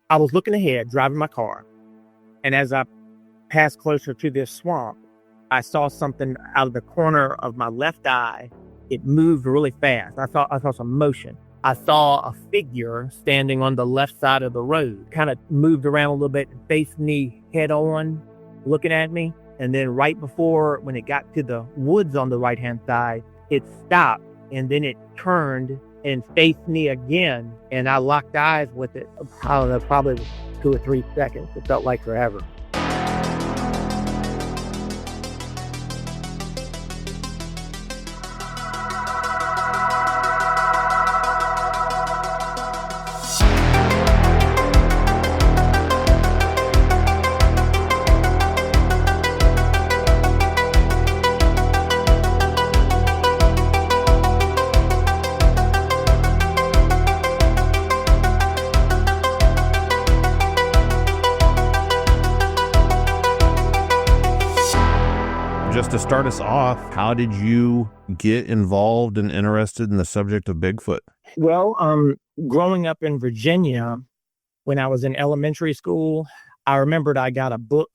I was looking ahead, driving my car, and as I passed closer to this swamp, I saw something out of the corner of my left eye. It moved really fast. I saw some motion. I saw a figure standing on the left side of the road, kind of moved around a little bit, faced me head on, looking at me. And then right before, when it got to the woods on the right-hand side, it stopped, and then it turned and faced me again. And I locked eyes with it. I don't know, probably 2 or 3 seconds. It felt like forever. Just to start us off, how did you get involved and interested in the subject of Bigfoot? Well, growing up in Virginia, when I was in elementary school, I remembered I got a book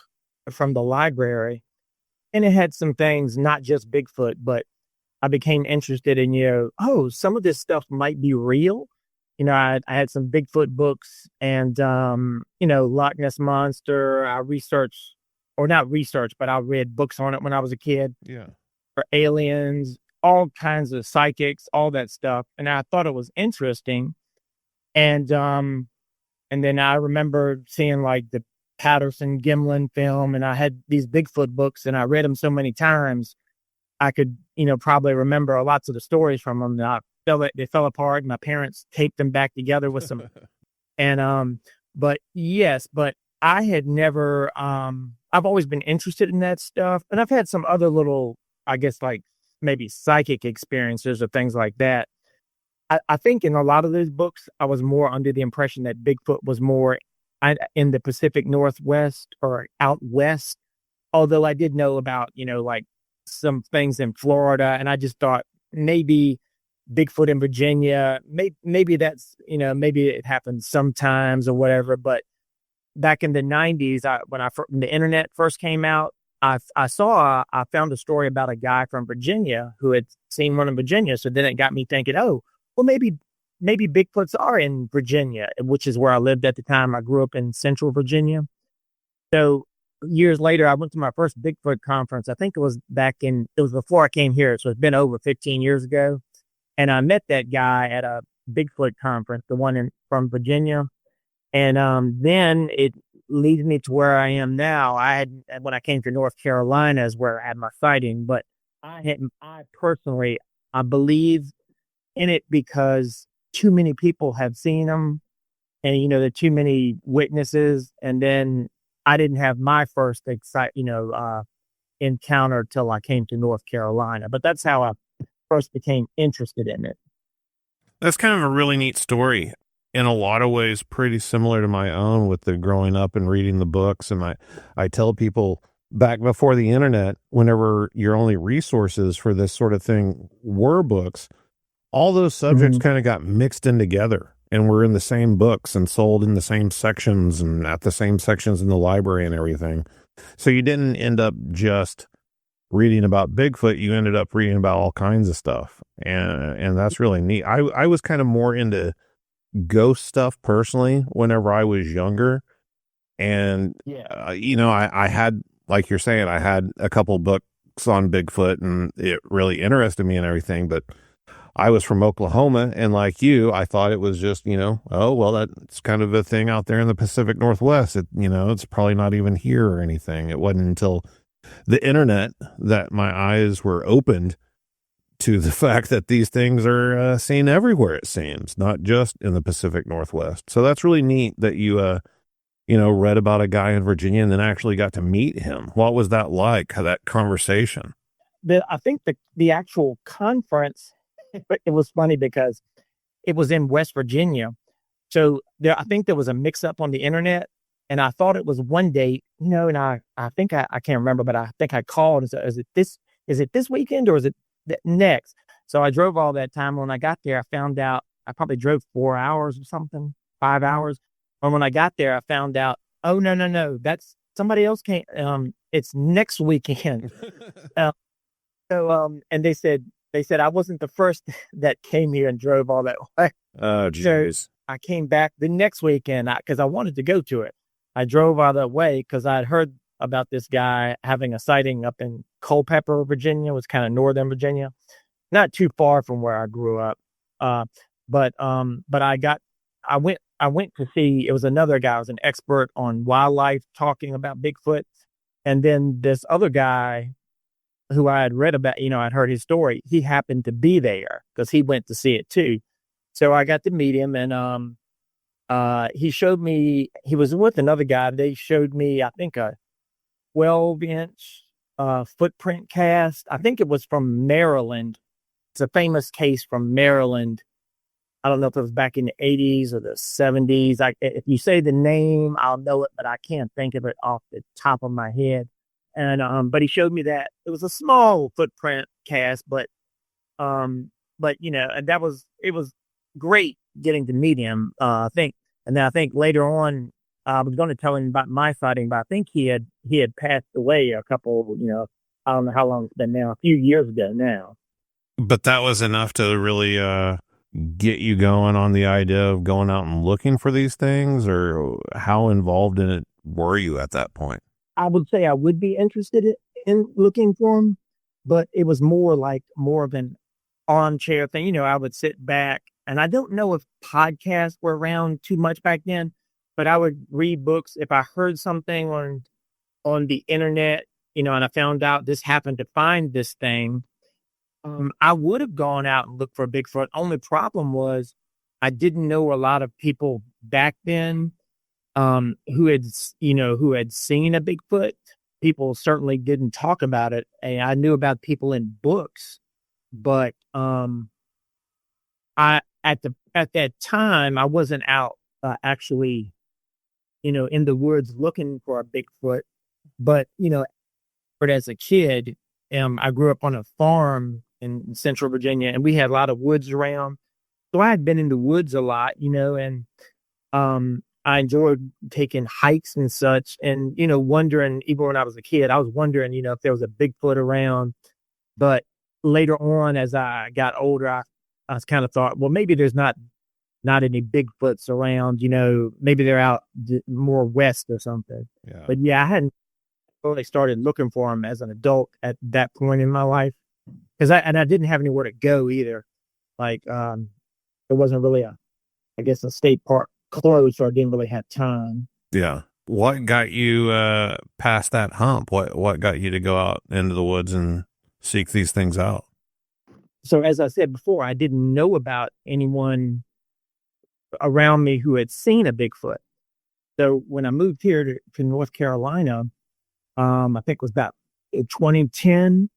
from the library, and it had some things, not just Bigfoot, but I became interested in, some of this stuff might be real. I had some Bigfoot books and, Loch Ness Monster. I researched, or not research, but I read books on it when I was a kid. Yeah. For aliens, all kinds of psychics, all that stuff. And I thought it was interesting. And then I remember seeing like the Patterson Gimlin film, and I had these Bigfoot books, and I read them so many times, I could, probably remember lots of the stories from them. They fell apart. My parents taped them back together with some, but I had never, I've always been interested in that stuff. And I've had some other little, I guess, like maybe psychic experiences or things like that. I think in a lot of those books, I was more under the impression that Bigfoot was more in the Pacific Northwest or out west. Although I did know about, like some things in Florida. And I just thought maybe Bigfoot in Virginia, maybe that's, maybe it happens sometimes or whatever. But back in the 90s, when the internet first came out, I found a story about a guy from Virginia who had seen one in Virginia. So then it got me thinking, oh, well, maybe Bigfoots are in Virginia, which is where I lived at the time. I grew up in Central Virginia. So years later, I went to my first Bigfoot conference. I think it was before I came here. So it's been over 15 years ago. And I met that guy at a Bigfoot conference, the one from Virginia. And then it leads me to where I am now. When I came to North Carolina is where I had my sighting, but I personally believe in it because too many people have seen them, and there are too many witnesses. And then I didn't have my first encounter till I came to North Carolina. But that's how I first became interested in it. That's kind of a really neat story. In a lot of ways, pretty similar to my own with the growing up and reading the books. And I tell people back before the internet, whenever your only resources for this sort of thing were books, all those subjects kind of got mixed in together and were in the same books and sold in the same sections and at the same sections in the library and everything. So you didn't end up just reading about Bigfoot, you ended up reading about all kinds of stuff. And that's really neat. I was kind of more into ghost stuff personally whenever I was younger. And, I had, like you're saying, I had a couple books on Bigfoot and it really interested me and everything. But I was from Oklahoma, and like you, I thought it was just, that's kind of a thing out there in the Pacific Northwest. It's probably not even here or anything. It wasn't until the internet that my eyes were opened to the fact that these things are seen everywhere, it seems, not just in the Pacific Northwest. So that's really neat that you, read about a guy in Virginia and then actually got to meet him. What was that like, that conversation? I think the actual conference, it was funny because it was in West Virginia. So I think there was a mix up on the internet, and I thought it was one date, and I think I can't remember, but I think I called and said, is it this weekend or is it next? So I drove all that time. When I got there, I found out I probably drove 4 hours or something, 5 hours. And when I got there, I found out, oh, no, that's somebody else came. It's next weekend. Uh, and they said I wasn't the first that came here and drove all that way. Oh, So geez. I came back the next weekend because I wanted to go to it. I drove all that way because I had heard about this guy having a sighting up in Culpeper, Virginia. It was kind of northern Virginia, not too far from where I grew up. Uh, but I went to see. It was another guy. Who was an expert on wildlife talking about Bigfoot, and then this other guy who I had read about, I'd heard his story. He happened to be there because he went to see it too. So I got to meet him, and he showed me. He was with another guy. They showed me, I think, a 12-inch footprint cast. I think it was from Maryland. It's a famous case from Maryland. I don't know if it was back in the 80s or the 70s. If you say the name, I'll know it, but I can't think of it off the top of my head. And but he showed me that it was a small footprint cast, and it was great getting to meet him. I think, and then I think later on, I was going to tell him about my sighting, but I think he had passed away a couple, I don't know how long it's been now, a few years ago now. But that was enough to really get you going on the idea of going out and looking for these things, or how involved in it were you at that point? I would say I would be interested in looking for him, but it was more of an armchair thing. I would sit back, and I don't know if podcasts were around too much back then, but I would read books. If I heard something on the internet, and I found out this happened to find this thing, I would have gone out and looked for Bigfoot. Only problem was I didn't know a lot of people back then who had seen a Bigfoot. People certainly didn't talk about it, and I knew about people in books, but I at that time I wasn't out actually, in the woods looking for a Bigfoot. But but as a kid, I grew up on a farm in Central Virginia, and we had a lot of woods around. So I had been in the woods a lot, and I enjoyed taking hikes and such, and wondering, even when I was a kid, I was wondering, if there was a Bigfoot around. But later on, as I got older, I kind of thought, well, maybe there's not any Bigfoots around. Maybe they're out more west or something. Yeah. But yeah, I hadn't really started looking for them as an adult at that point in my life, because I didn't have anywhere to go either. Like there wasn't really a state park closed, so I didn't really have time. Yeah. What got you past that hump? What got you to go out into the woods and seek these things out? So as I said before, I didn't know about anyone around me who had seen a Bigfoot. So when I moved here to North Carolina, I think it was about 2010.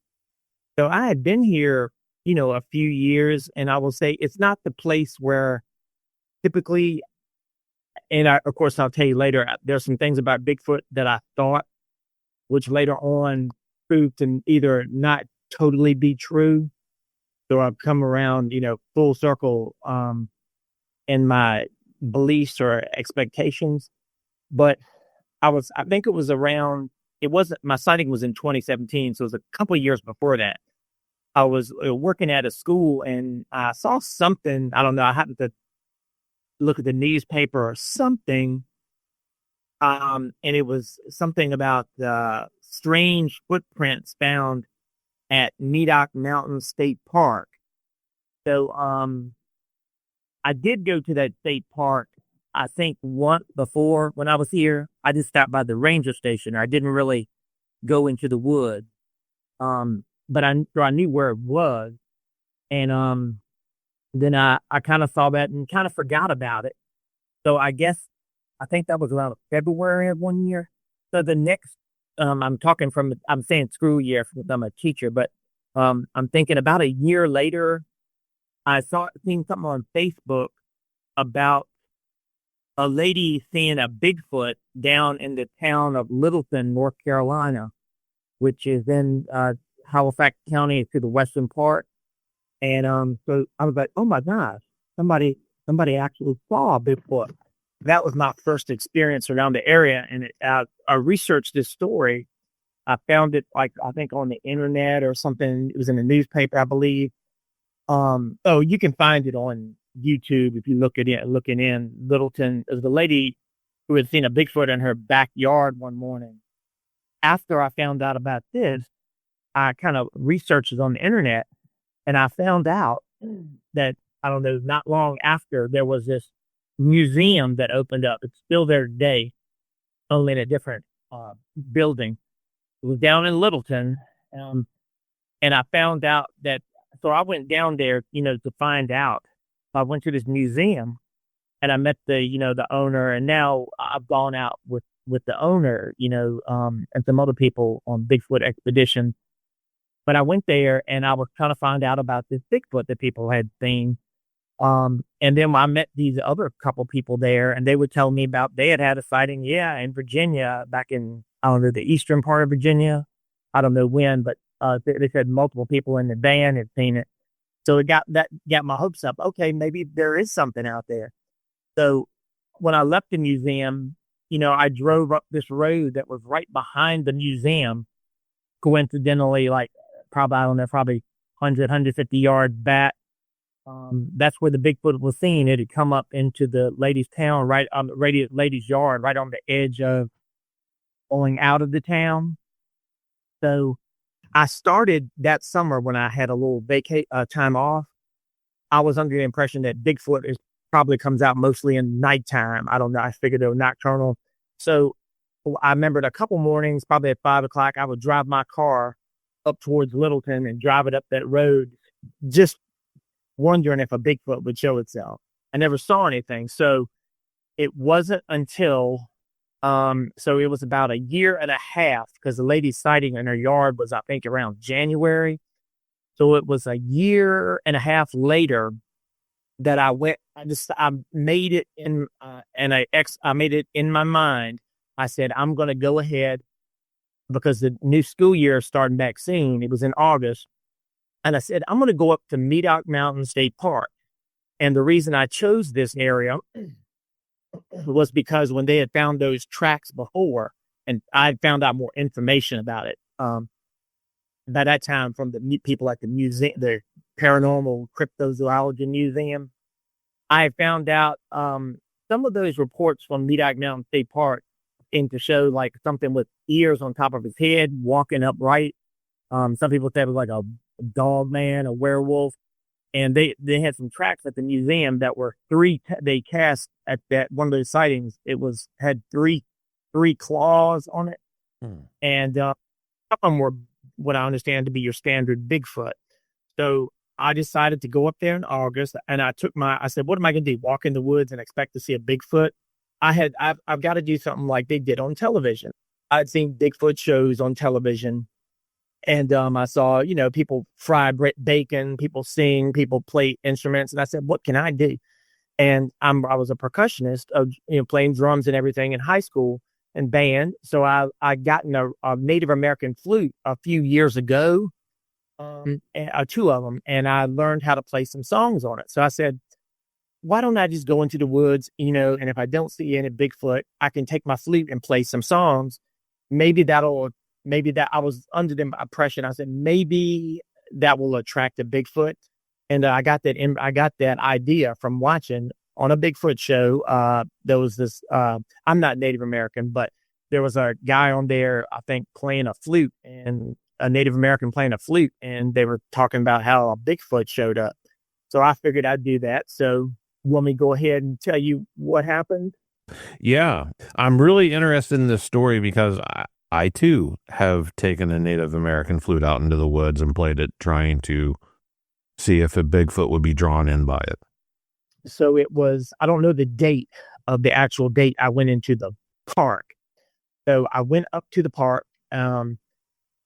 So I had been here, a few years, and I will say it's not the place where typically, and of course, I'll tell you later, there's some things about Bigfoot that I thought, which later on proved to either not totally be true. So I've come around, full circle in my beliefs or expectations. But I think it was around, my sighting was in 2017. So it was a couple of years before that. I was working at a school, and I saw something. I don't know. I happened to look at the newspaper or something. And it was something about the strange footprints found at Nedoc Mountain State Park. So I did go to that state park, I think, once before when I was here. I just stopped by the ranger station. I didn't really go into the woods. But I knew where it was. And then I kind of saw that and kind of forgot about it. So I think that was around February of one year. So the next, I'm saying school year because I'm a teacher, but I'm thinking about a year later, I seen something on Facebook about a lady seeing a Bigfoot down in the town of Littleton, North Carolina, which is in Halifax County to the western part. And so I was like, oh my gosh, somebody actually saw a Bigfoot. that was my first experience around the area. And I researched this story. I found it like, I think on the internet or something. It was in the newspaper, I believe. Oh, you can find it on YouTube if you looking in Littleton. There's a lady who had seen a Bigfoot in her backyard one morning. After I found out about this, I kind of researched it on the internet, and I found out that, I don't know, not long after, there was this museum that opened up. It's still there today, only in a different building. It was down in Littleton, and I found out that. So I went down there, to find out. I went to this museum, and I met the owner, and now I've gone out with the owner, and some other people on Bigfoot expedition. But I went there, and I was trying to find out about this Bigfoot that people had seen. And then I met these other couple people there, and they would tell me about they had a sighting, in Virginia, back in, I don't know, the eastern part of Virginia. I don't know when, but they said multiple people in the van had seen it. So it got my hopes up. Okay, maybe there is something out there. So when I left the museum, I drove up this road that was right behind the museum. Coincidentally, like probably 150 yards back. That's where the Bigfoot was seen. It had come up into the lady's town, right on the lady's yard, right on the edge of going out of the town. So I started that summer when I had a little time off. I was under the impression that Bigfoot probably comes out mostly in nighttime. I don't know. I figured they were nocturnal. So I remembered a couple mornings, probably at 5 o'clock, I would drive my car up towards Littleton and drive it up that road, just wondering if a Bigfoot would show itself. I never saw anything. So it wasn't until so it was about a year and a half, because the lady's sighting in her yard was, I think, around January. So it was a year and a half later that I went. I made it in, I made it in my mind. I said, I'm going to go ahead, because the new school year is starting back soon. It was in August. And I said, I'm going to go up to Medoc Mountain State Park. And the reason I chose this area was because when they had found those tracks before, and I had found out more information about it, by that time from the people at the museum, the Paranormal Cryptozoology Museum, I found out some of those reports from Medoc Mountain State Park seemed to show like something with ears on top of his head, walking upright. Some people said it was like a dog man, a werewolf. And they had some tracks at the museum that were they cast at that one of those sightings. It had three claws on it. And some of them were what I understand to be your standard Bigfoot. So I decided to go up there in August, and I said, what am I going to do? Walk in the woods and expect to see a Bigfoot? I've got to do something like they did on television. I'd seen Bigfoot shows on television. And I saw, people fry bacon, people sing, people play instruments. And I said, what can I do? And I was a percussionist, playing drums and everything in high school and band. So I gotten a Native American flute a few years ago, two of them, and I learned how to play some songs on it. So I said, why don't I just go into the woods, and if I don't see any Bigfoot, I can take my flute and play some songs. Maybe that I was under the impression. I said, maybe that will attract a Bigfoot. And I got that idea from watching on a Bigfoot show. There was this, I'm not Native American, but there was a guy on there, I think, playing a flute, and a Native American playing a flute. And they were talking about how a Bigfoot showed up. So I figured I'd do that. So want me to go ahead and tell you what happened? Yeah, I'm really interested in this story because I too have taken a Native American flute out into the woods and played it, trying to see if a Bigfoot would be drawn in by it. So it was, I don't know the actual date I went into the park. So I went up to the park, and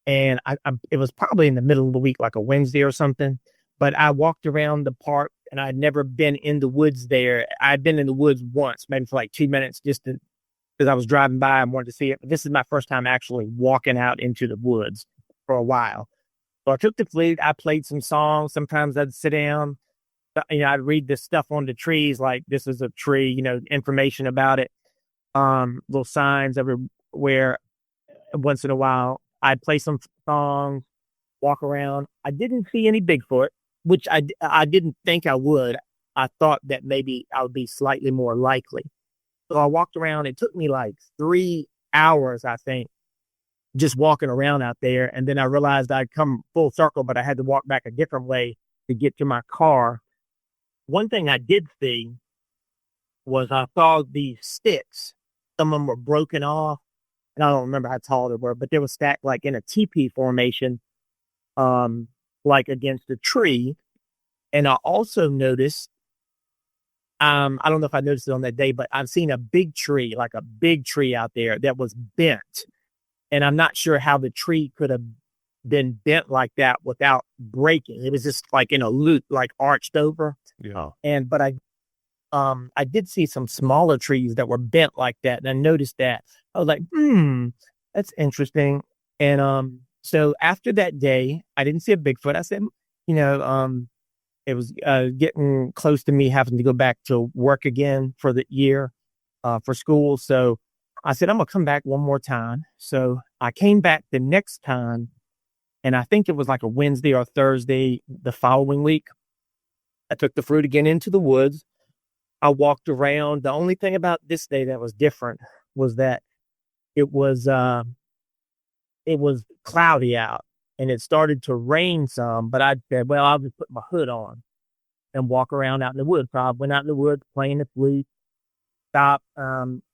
it was probably in the middle of the week, like a Wednesday or something. But I walked around the park, and I'd never been in the woods there. I'd been in the woods once, maybe for like 2 minutes, just because I was driving by and wanted to see it. But this is my first time actually walking out into the woods for a while. So I took the flute. I played some songs. Sometimes I'd sit down. I'd read this stuff on the trees, like this is a tree, information about it, little signs everywhere. Once in a while, I'd play some songs, walk around. I didn't see any Bigfoot, which I didn't think I would. I thought that maybe I would be slightly more likely. So I walked around. It took me like 3 hours, I think, just walking around out there. And then I realized I'd come full circle, but I had to walk back a different way to get to my car. One thing I did see was I saw these sticks. Some of them were broken off. And I don't remember how tall they were, but they were stacked like in a teepee formation, like against a tree. And I also noticed, I don't know if I noticed it on that day, but I've seen a big tree out there that was bent. And I'm not sure how the tree could have been bent like that without breaking. It was just like in a loop, like arched over. Yeah. But I did see some smaller trees that were bent like that. And I noticed that. I was like, that's interesting. And so after that day, I didn't see a Bigfoot. I said, it was getting close to me having to go back to work again for the year for school. So I said, I'm going to come back one more time. So I came back the next time, and I think it was like a Wednesday or Thursday the following week. I took the fruit again into the woods. I walked around. The only thing about this day that was different was that it was cloudy out and it started to rain some, but I said, well, I'll just put my hood on and walk around out in the woods. So I went out in the woods playing the flute, stopped.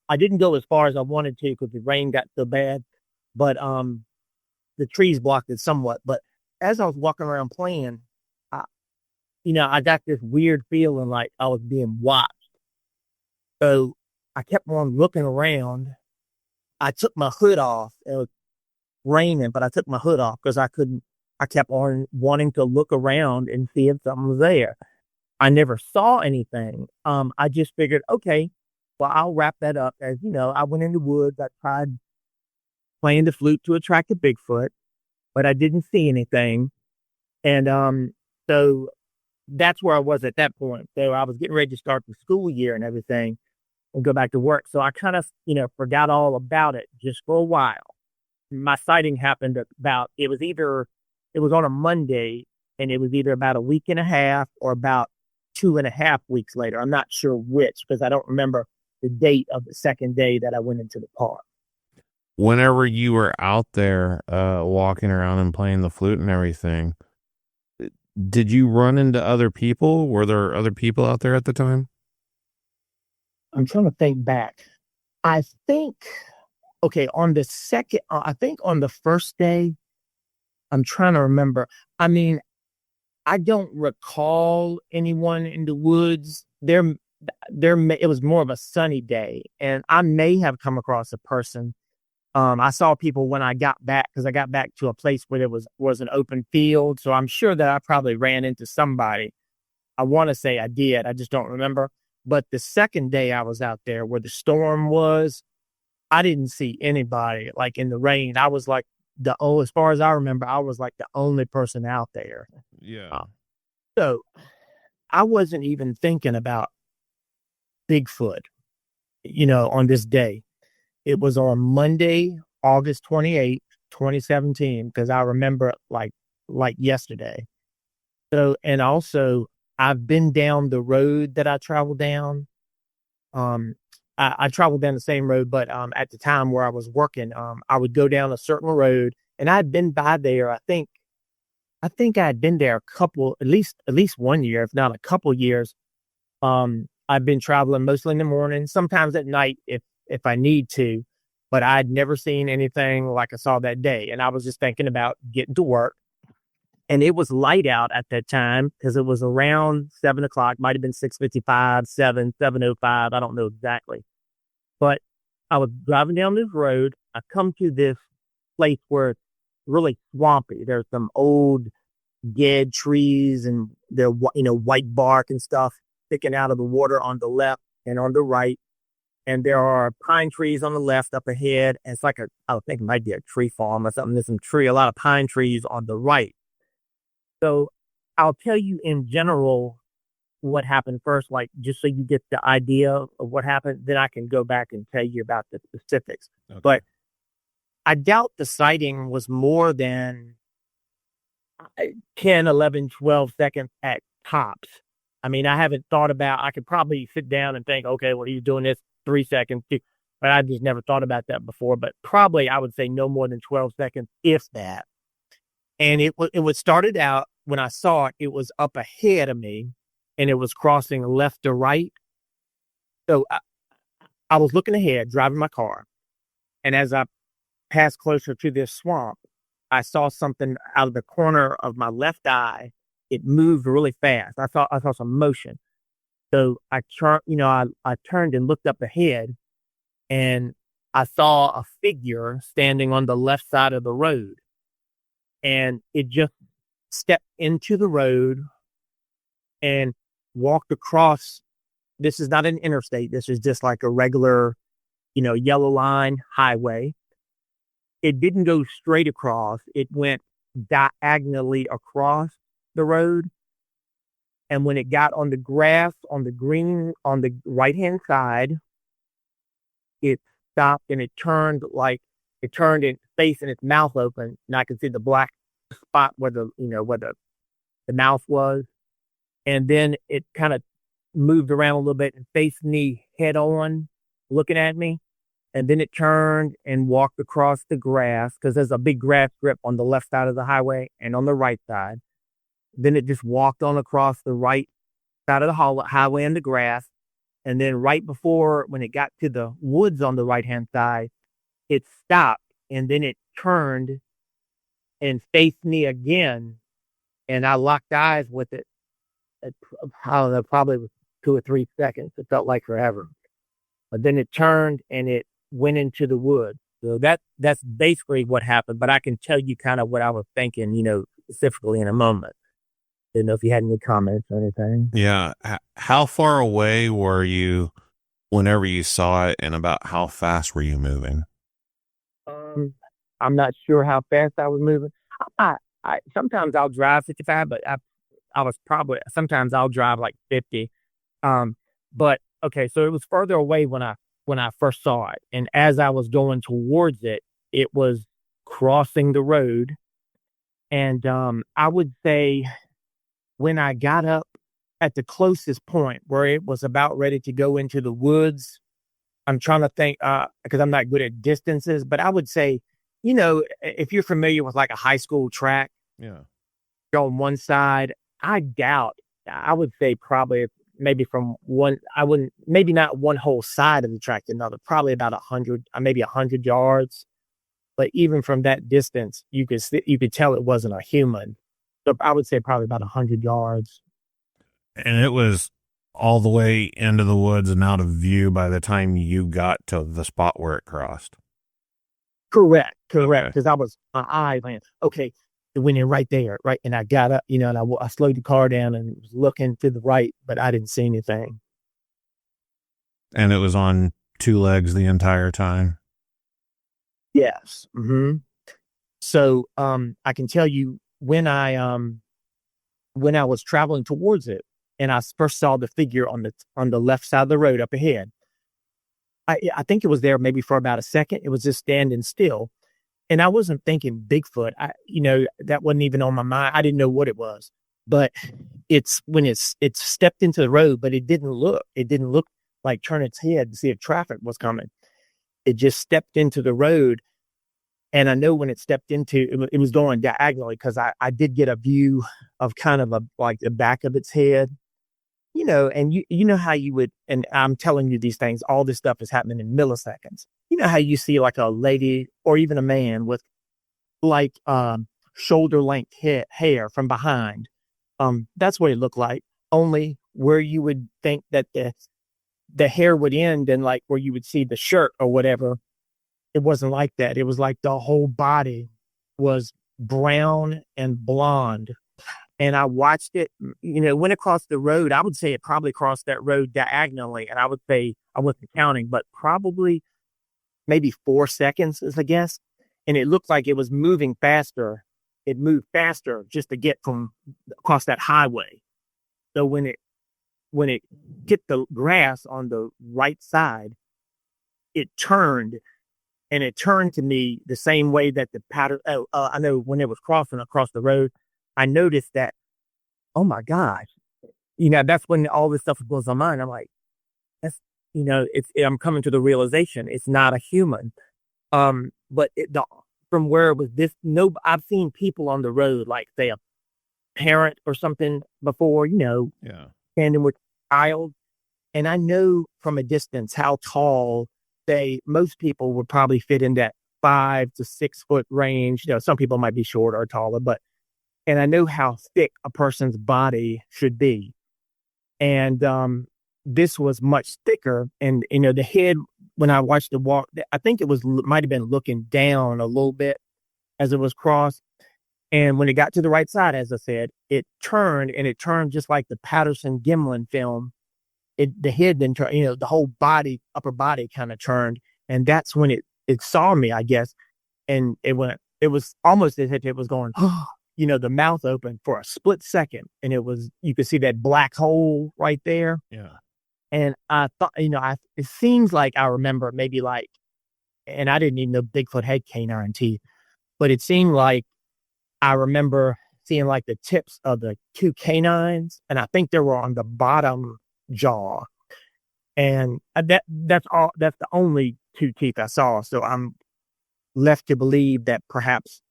I didn't go as far as I wanted to because the rain got so bad, but the trees blocked it somewhat. But as I was walking around playing, I got this weird feeling like I was being watched. So I kept on looking around. I took my hood off. It was raining, but I took my hood off because I kept on wanting to look around and see if something was there. I never saw anything. I just figured, okay, well, I'll wrap that up. As I went in the woods. I tried playing the flute to attract a Bigfoot, but I didn't see anything. And so that's where I was at that point. So I was getting ready to start the school year and everything and go back to work. So I kind of, forgot all about it just for a while. My sighting happened it was on a Monday, and it was either about a week and a half or about 2.5 weeks later. I'm not sure which, because I don't remember the date of the second day that I went into the park. Whenever you were out there walking around and playing the flute and everything, did you run into other people? Were there other people out there at the time? I'm trying to think back. I think, on the second, I think on the first day, I'm trying to remember. I mean, I don't recall anyone in the woods. It was more of a sunny day, and I may have come across a person. I saw people when I got back, because I got back to a place where there was an open field. So I'm sure that I probably ran into somebody. I want to say I did. I just don't remember. But the second day I was out there where the storm was, I didn't see anybody like in the rain. I was like as far as I remember, I was like the only person out there. Yeah. So I wasn't even thinking about Bigfoot, on this day. It was on Monday, August 28th, 2017, because I remember it like yesterday. So, and also I've been down the road that I traveled down. I traveled down the same road, but at the time where I was working, I would go down a certain road, and I'd been by there. I think I'd been there at least 1 year, if not a couple years. I've been traveling mostly in the morning, sometimes at night if I need to, but I'd never seen anything like I saw that day. And I was just thinking about getting to work, and it was light out at that time because it was around 7:00, might've been 6:55, 7:05. I don't know exactly, but I was driving down this road. I come to this place where it's really swampy. There's some old dead trees, and they're, white bark and stuff sticking out of the water on the left and on the right. And there are pine trees on the left up ahead. And it's like I think it might be a tree farm or something. There's a lot of pine trees on the right. So I'll tell you in general what happened first, like just so you get the idea of what happened. Then I can go back and tell you about the specifics. Okay. But I doubt the sighting was more than 10, 11, 12 seconds at tops. I mean, I haven't thought about, I could probably sit down and think, okay, well, he's doing this 3 seconds, but I just never thought about that before. But probably I would say no more than 12 seconds, if that. And it was started out when I saw it, it was up ahead of me and it was crossing left to right. So I was looking ahead, driving my car. And as I passed closer to this swamp, I saw something out of the corner of my left eye. It moved really fast. I saw some motion. So I turned and looked up ahead, and I saw a figure standing on the left side of the road. And it just stepped into the road and walked across. This is not an interstate. This is just like a regular, yellow line highway. It didn't go straight across. It went diagonally across the road. And when it got on the grass, on the green, on the right-hand side, it stopped and it turned and facing its mouth open. And I could see the black spot where the mouth was. And then it kind of moved around a little bit and faced me head on, looking at me. And then it turned and walked across the grass, because there's a big grass strip on the left side of the highway and on the right side. Then it just walked on across the right side of the highway and the grass. And then right before, when it got to the woods on the right-hand side, it stopped. And then it turned and faced me again. And I locked eyes with it. I don't know, probably 2 or 3 seconds. It felt like forever. But then it turned and it went into the woods. So that's basically what happened. But I can tell you kind of what I was thinking, specifically in a moment. Didn't know if you had any comments or anything. Yeah. How far away were you whenever you saw it, and about how fast were you moving? I'm not sure how fast I was moving. I sometimes I'll drive 55, but sometimes I'll drive like 50. But okay, so it was further away when I first saw it. And as I was going towards it, it was crossing the road. And I would say when I got up at the closest point where it was about ready to go into the woods, I'm trying to think, because I'm not good at distances, but I would say, if you're familiar with like a high school track, yeah, on one side, I would say probably maybe maybe not one whole side of the track to another, probably about 100, maybe 100 yards. But even from that distance, you could tell it wasn't a human. So I would say probably about 100 yards. And it was all the way into the woods and out of view by the time you got to the spot where it crossed. Correct. Because my eyes went, okay, it went in right there, right? And I got up, and I slowed the car down and was looking to the right, but I didn't see anything. And it was on 2 legs the entire time? Yes. Mm-hmm. So I can tell you when I was traveling towards it and I first saw the figure on the left side of the road up ahead, I think it was there maybe for about a second. It was just standing still. And I wasn't thinking Bigfoot. That wasn't even on my mind. I didn't know what it was. But it's when it stepped into the road, but it didn't look like turn its head to see if traffic was coming. It just stepped into the road. And I know when it stepped into it was going diagonally, because I did get a view of kind of like the back of its head. And you know how you would, and I'm telling you these things, all this stuff is happening in milliseconds. You know how you see like a lady or even a man with like shoulder length hair from behind. That's what it looked like. Only where you would think that the hair would end and like where you would see the shirt or whatever, it wasn't like that. It was like the whole body was brown and blonde. And I watched it, went across the road. I would say it probably crossed that road diagonally. And I would say, I wasn't counting, but probably maybe 4 seconds is a guess. And it looked like it was moving faster. It moved faster just to get from across that highway. So when it when it hit the grass on the right side, it turned, and it turned to me the same way that the pattern. I know when it was crossing across the road, I noticed that. Oh my gosh, that's when all this stuff goes on mind. I'm like, that's I'm coming to the realization it's not a human. But from where it was this, no, I've seen people on the road, like say a parent or something before, Yeah. standing with a child, and I know from a distance how tall most people would probably fit in that 5 to 6 foot range. Some people might be shorter or taller, and I know how thick a person's body should be. And this was much thicker. And, the head, when I watched the walk, I think might have been looking down a little bit as it was crossed. And when it got to the right side, as I said, it turned, and it turned just like the Patterson Gimlin film. The head then turned, the whole body, upper body kind of turned. And that's when it saw me, I guess. And it was almost as if it was going, the mouth open for a split second. And you could see that black hole right there. Yeah. And I thought, it seems like I remember maybe like, and I didn't even know Bigfoot had canine teeth, but it seemed like I remember seeing like the tips of the 2 canines, and I think they were on the bottom jaw. And that's the only 2 teeth I saw. So I'm left to believe that perhaps,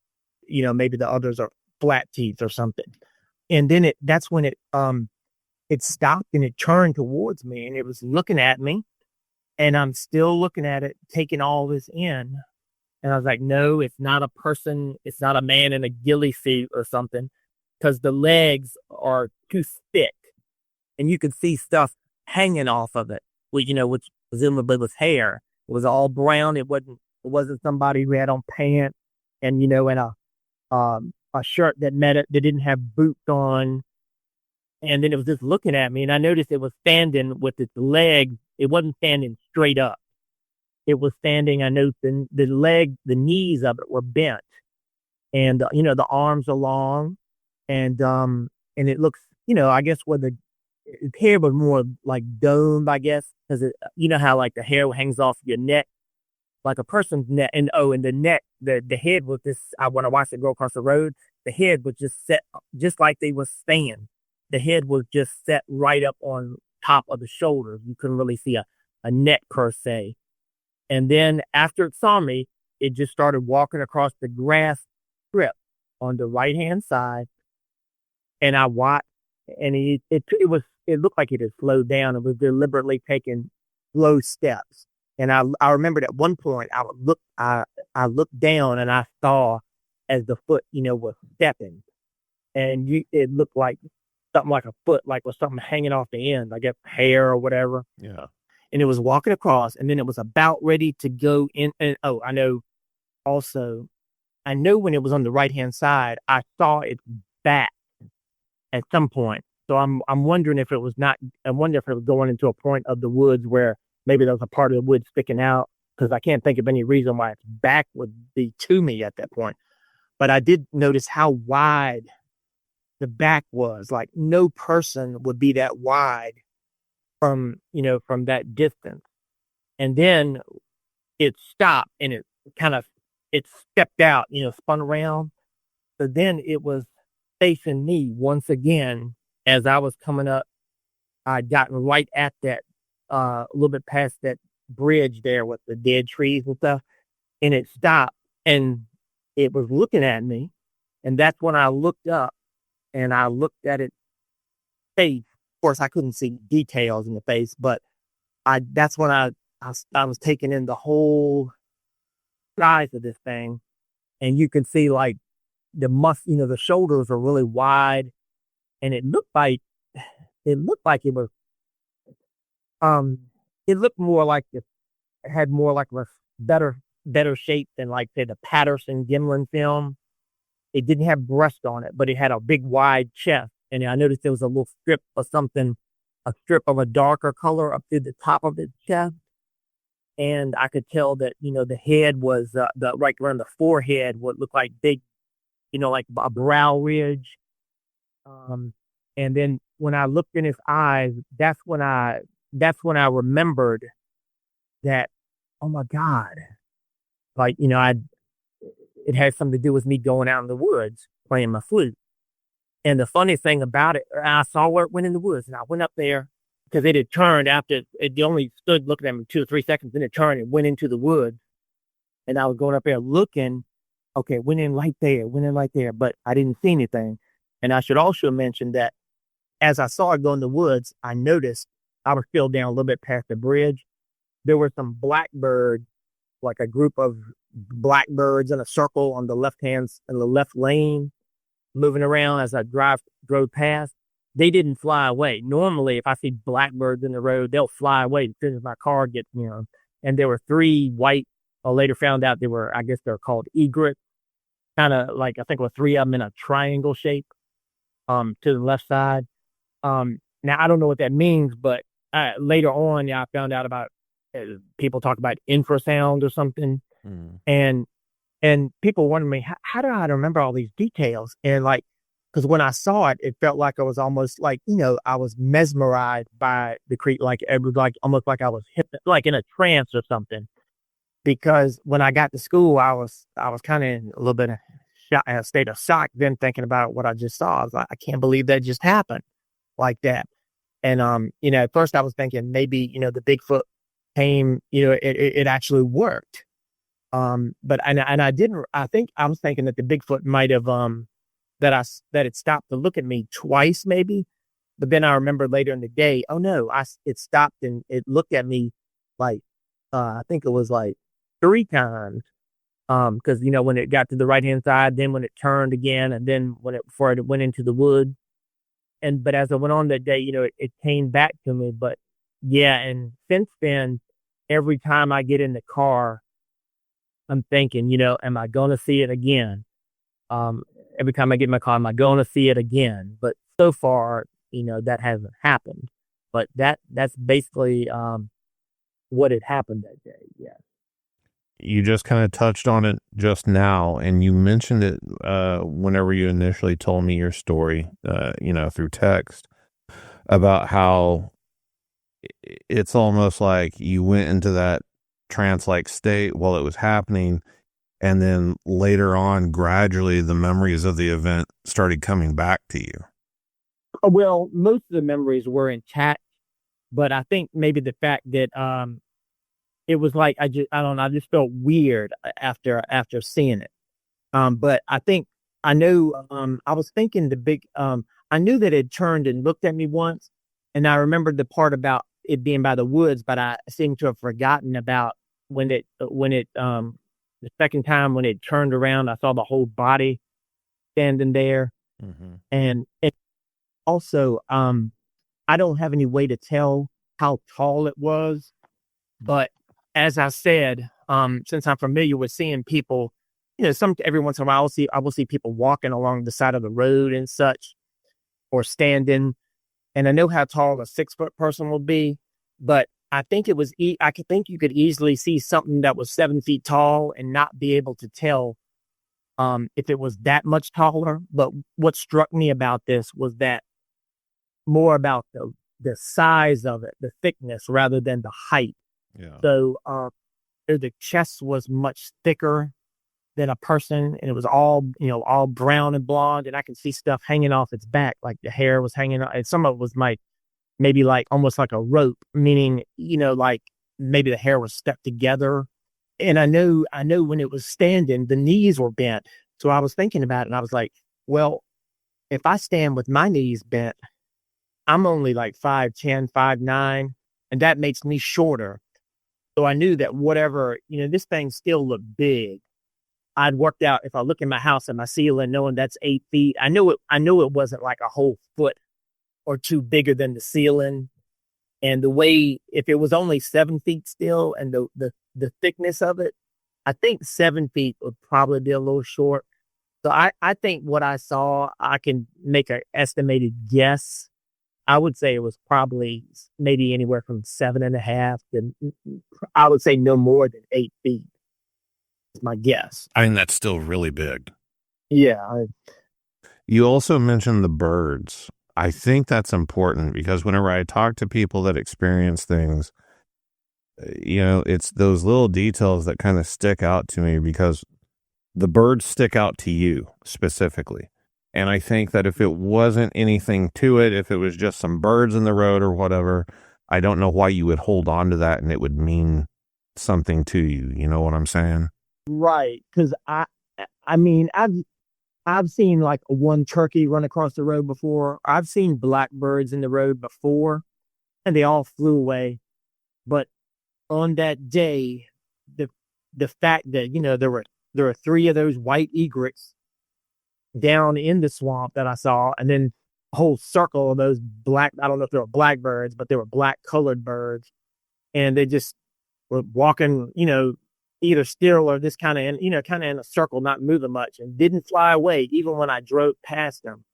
maybe the others are flat teeth or something. And then that's when it stopped, and it turned towards me, and it was looking at me, and I'm still looking at it, taking all this in. And I was like, no, it's not a person. It's not a man in a ghillie suit or something, because the legs are too thick, and you could see stuff hanging off of it, which presumably was hair. It was all brown. It wasn't somebody who had on pants and, and a shirt that didn't have boots on. And then it was just looking at me, and I noticed it was standing with its legs. It wasn't standing straight up. It was standing. I noticed the knees of it were bent, and the arms are long, and it looks, I guess where the hair was more like domed, I guess, because how like the hair hangs off your neck, like a person's neck, and the neck, the head was this. When I watched it go across the road, the head was just set just like they were staying. The head was just set right up on top of the shoulders. You couldn't really see a neck per se. And then after it saw me, it just started walking across the grass strip on the right-hand side. And I watched, and it looked like it had slowed down. It was deliberately taking slow steps. And I remembered at one point I looked down, and I saw as the foot, was stepping, and it looked like something like a foot, like with something hanging off the end, I guess hair or whatever. Yeah. And it was walking across, and then it was about ready to go in. And I know when it was on the right-hand side, I saw its back at some point. So I'm wondering if it was going into a point of the woods where maybe there was a part of the woods sticking out, because I can't think of any reason why its back would be to me at that point. But I did notice how wide the back was. Like no person would be that wide from that distance. And then it stopped, and it stepped out, spun around. So then it was facing me once again. As I was coming up, I'd gotten right at that, a little bit past that bridge there with the dead trees and stuff. And it stopped, and it was looking at me. And that's when I looked up, and I looked at its face. Of course, I couldn't see details in the face, but that's when I was taking in the whole size of this thing. And you can see like the shoulders are really wide, and it looked like it was, it looked more like it had more like a better shape than like say the Patterson Gimlin film. It didn't have breast on it, but it had a big wide chest. And I noticed there was a little strip of something, a strip of a darker color up through the top of its chest. And I could tell that, the head was, right around the forehead, what looked like big, like a brow ridge. And then when I looked in his eyes, that's when I remembered that, oh my God, like, it had something to do with me going out in the woods playing my flute. And the funny thing about it, I saw where it went in the woods, and I went up there because it had turned after it only stood looking at me 2 or 3 seconds. Then it turned and went into the woods, and I was going up there looking. Okay, went in right there, but I didn't see anything. And I should also mention that as I saw it go in the woods, I noticed I was still down a little bit past the bridge. There were some blackbirds, like a group of blackbirds in a circle on the left lane, moving around as I drove past. They didn't fly away. Normally, if I see blackbirds in the road, they'll fly away as soon as my car gets near them. And there were three white. I later found out I guess they're called egrets. Kind of like, I think, with three of them in a triangle shape, to the left side. Now I don't know what that means, but later on, I found out about people talk about infrasound or something, and people wonder me, how do I remember all these details? And like, because when I saw it, it felt like I was almost like, I was mesmerized by the creek, like it was like almost like I was like in a trance or something. Because when I got to school, I was kind of in a little bit of a state of shock, then thinking about what I just saw. I was like, I can't believe that just happened like that. And at first I was thinking maybe the Bigfoot came, it actually worked. But I didn't. I think I was thinking that the Bigfoot might have that it stopped to look at me twice maybe. But then I remember later in the day, oh no, it stopped and it looked at me like I think it was like 3 times. Because when it got to the right hand side, then when it turned again, and then before it went into the wood. But as I went on that day, it came back to me. But yeah, and since then, every time I get in the car, I'm thinking, am I going to see it again? Every time I get in my car, am I going to see it again? But so far, that hasn't happened. But that's basically what had happened that day. Yeah. You just kind of touched on it just now, and you mentioned it whenever you initially told me your story, through text, about how it's almost like you went into that trance-like state while it was happening, and then later on, gradually, the memories of the event started coming back to you. Well, most of the memories were intact, but I think maybe the fact that it was like I don't know, I just felt weird after seeing it. But I think I knew I was thinking I knew that it turned and looked at me once, and I remembered the part about it being by the woods, but I seem to have forgotten about when it the second time when it turned around, I saw the whole body standing there. Mm-hmm. And it also I don't have any way to tell how tall it was, but as I said, since I'm familiar with seeing people, every once in a while I will see people walking along the side of the road and such, or standing, and I know how tall a 6-foot person will be, but I think it was I could think you could easily see something that was 7 feet tall and not be able to tell if it was that much taller. But what struck me about this was that more about the size of it, the thickness, rather than the height. Yeah. So the chest was much thicker than a person, and it was all brown and blonde, and I could see stuff hanging off its back, like the hair was hanging off, and some of it was maybe like almost like a rope, meaning like maybe the hair was stuck together. And I know when it was standing, the knees were bent. So I was thinking about it, and I was like, well, if I stand with my knees bent, I'm only like 5'10", 5'9", and that makes me shorter. So I knew that whatever, this thing still looked big. I'd worked out, if I look in my house at my ceiling, knowing that's 8 feet, I knew it wasn't like a whole foot or two bigger than the ceiling. And the way, if it was only 7 feet still, and the thickness of it, I think 7 feet would probably be a little short. So I think what I saw, I can make an estimated guess. I would say it was probably maybe anywhere from 7.5 to, I would say, no more than 8 feet. Is my guess. I mean, that's still really big. Yeah. You also mentioned the birds. I think that's important because whenever I talk to people that experience things, it's those little details that kind of stick out to me because the birds stick out to you specifically. And I think that if it wasn't anything to it, if it was just some birds in the road or whatever, I don't know why you would hold on to that and it would mean something to you. You know what I'm saying? Right. Because I mean, I've seen like one turkey run across the road before. I've seen blackbirds in the road before, and they all flew away. But on that day, the the fact that there were three of those white egrets down in the swamp that I saw, and then a whole circle of those black. I don't know if they were blackbirds, but they were black colored birds, and they just were walking, either still or this kind of in a circle, not moving much, and didn't fly away. Even when I drove past them,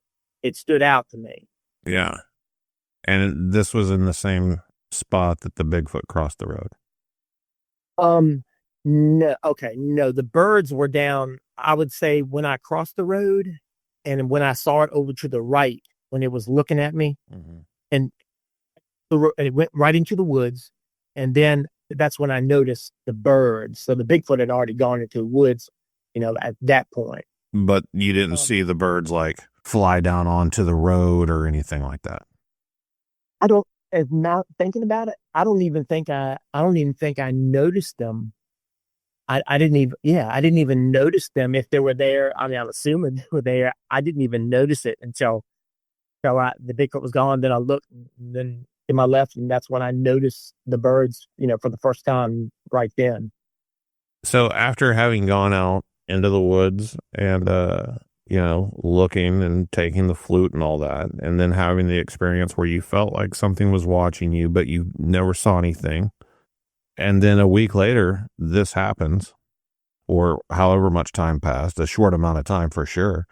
it stood out to me. Yeah. And this was in the same spot that the Bigfoot crossed the road. No, okay, no, the birds were down. I would say when I crossed the road, and when I saw it over to the right, when it was looking at me, Mm-hmm. and it went right into the woods, and then that's when I noticed the birds. So the Bigfoot had already gone into the woods, at that point. But you didn't see the birds like fly down onto the road or anything like that. I don't. As now thinking about it, I don't even think I noticed them. I didn't even. Yeah, I didn't even notice them if they were there. I mean, I'm assuming they were there. I didn't even notice it until the Bigfoot was gone. Then I looked, and then in my left, and that's when I noticed the birds. For the first time right then. So after having gone out into the woods and, looking and taking the flute and all that, and then having the experience where you felt like something was watching you, but you never saw anything. And then a week later, this happens, or however much time passed, a short amount of time for sure.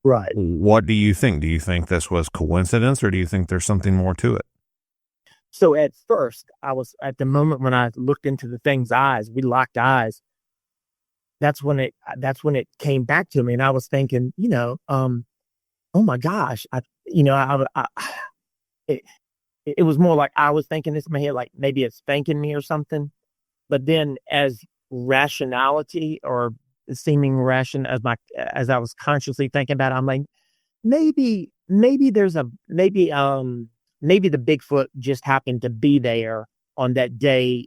Right. What do you think? Do you think this was coincidence, or do you think there's something more to it? So at first, I was at the moment when I looked into the thing's eyes, we locked eyes. That's when it came back to me, and I was thinking, oh my gosh, it, it was more like I was thinking this in my head, like maybe it's thanking me or something. But then, as rationality or seeming ration, as I was consciously thinking about it, I'm like, maybe maybe the Bigfoot just happened to be there on that day,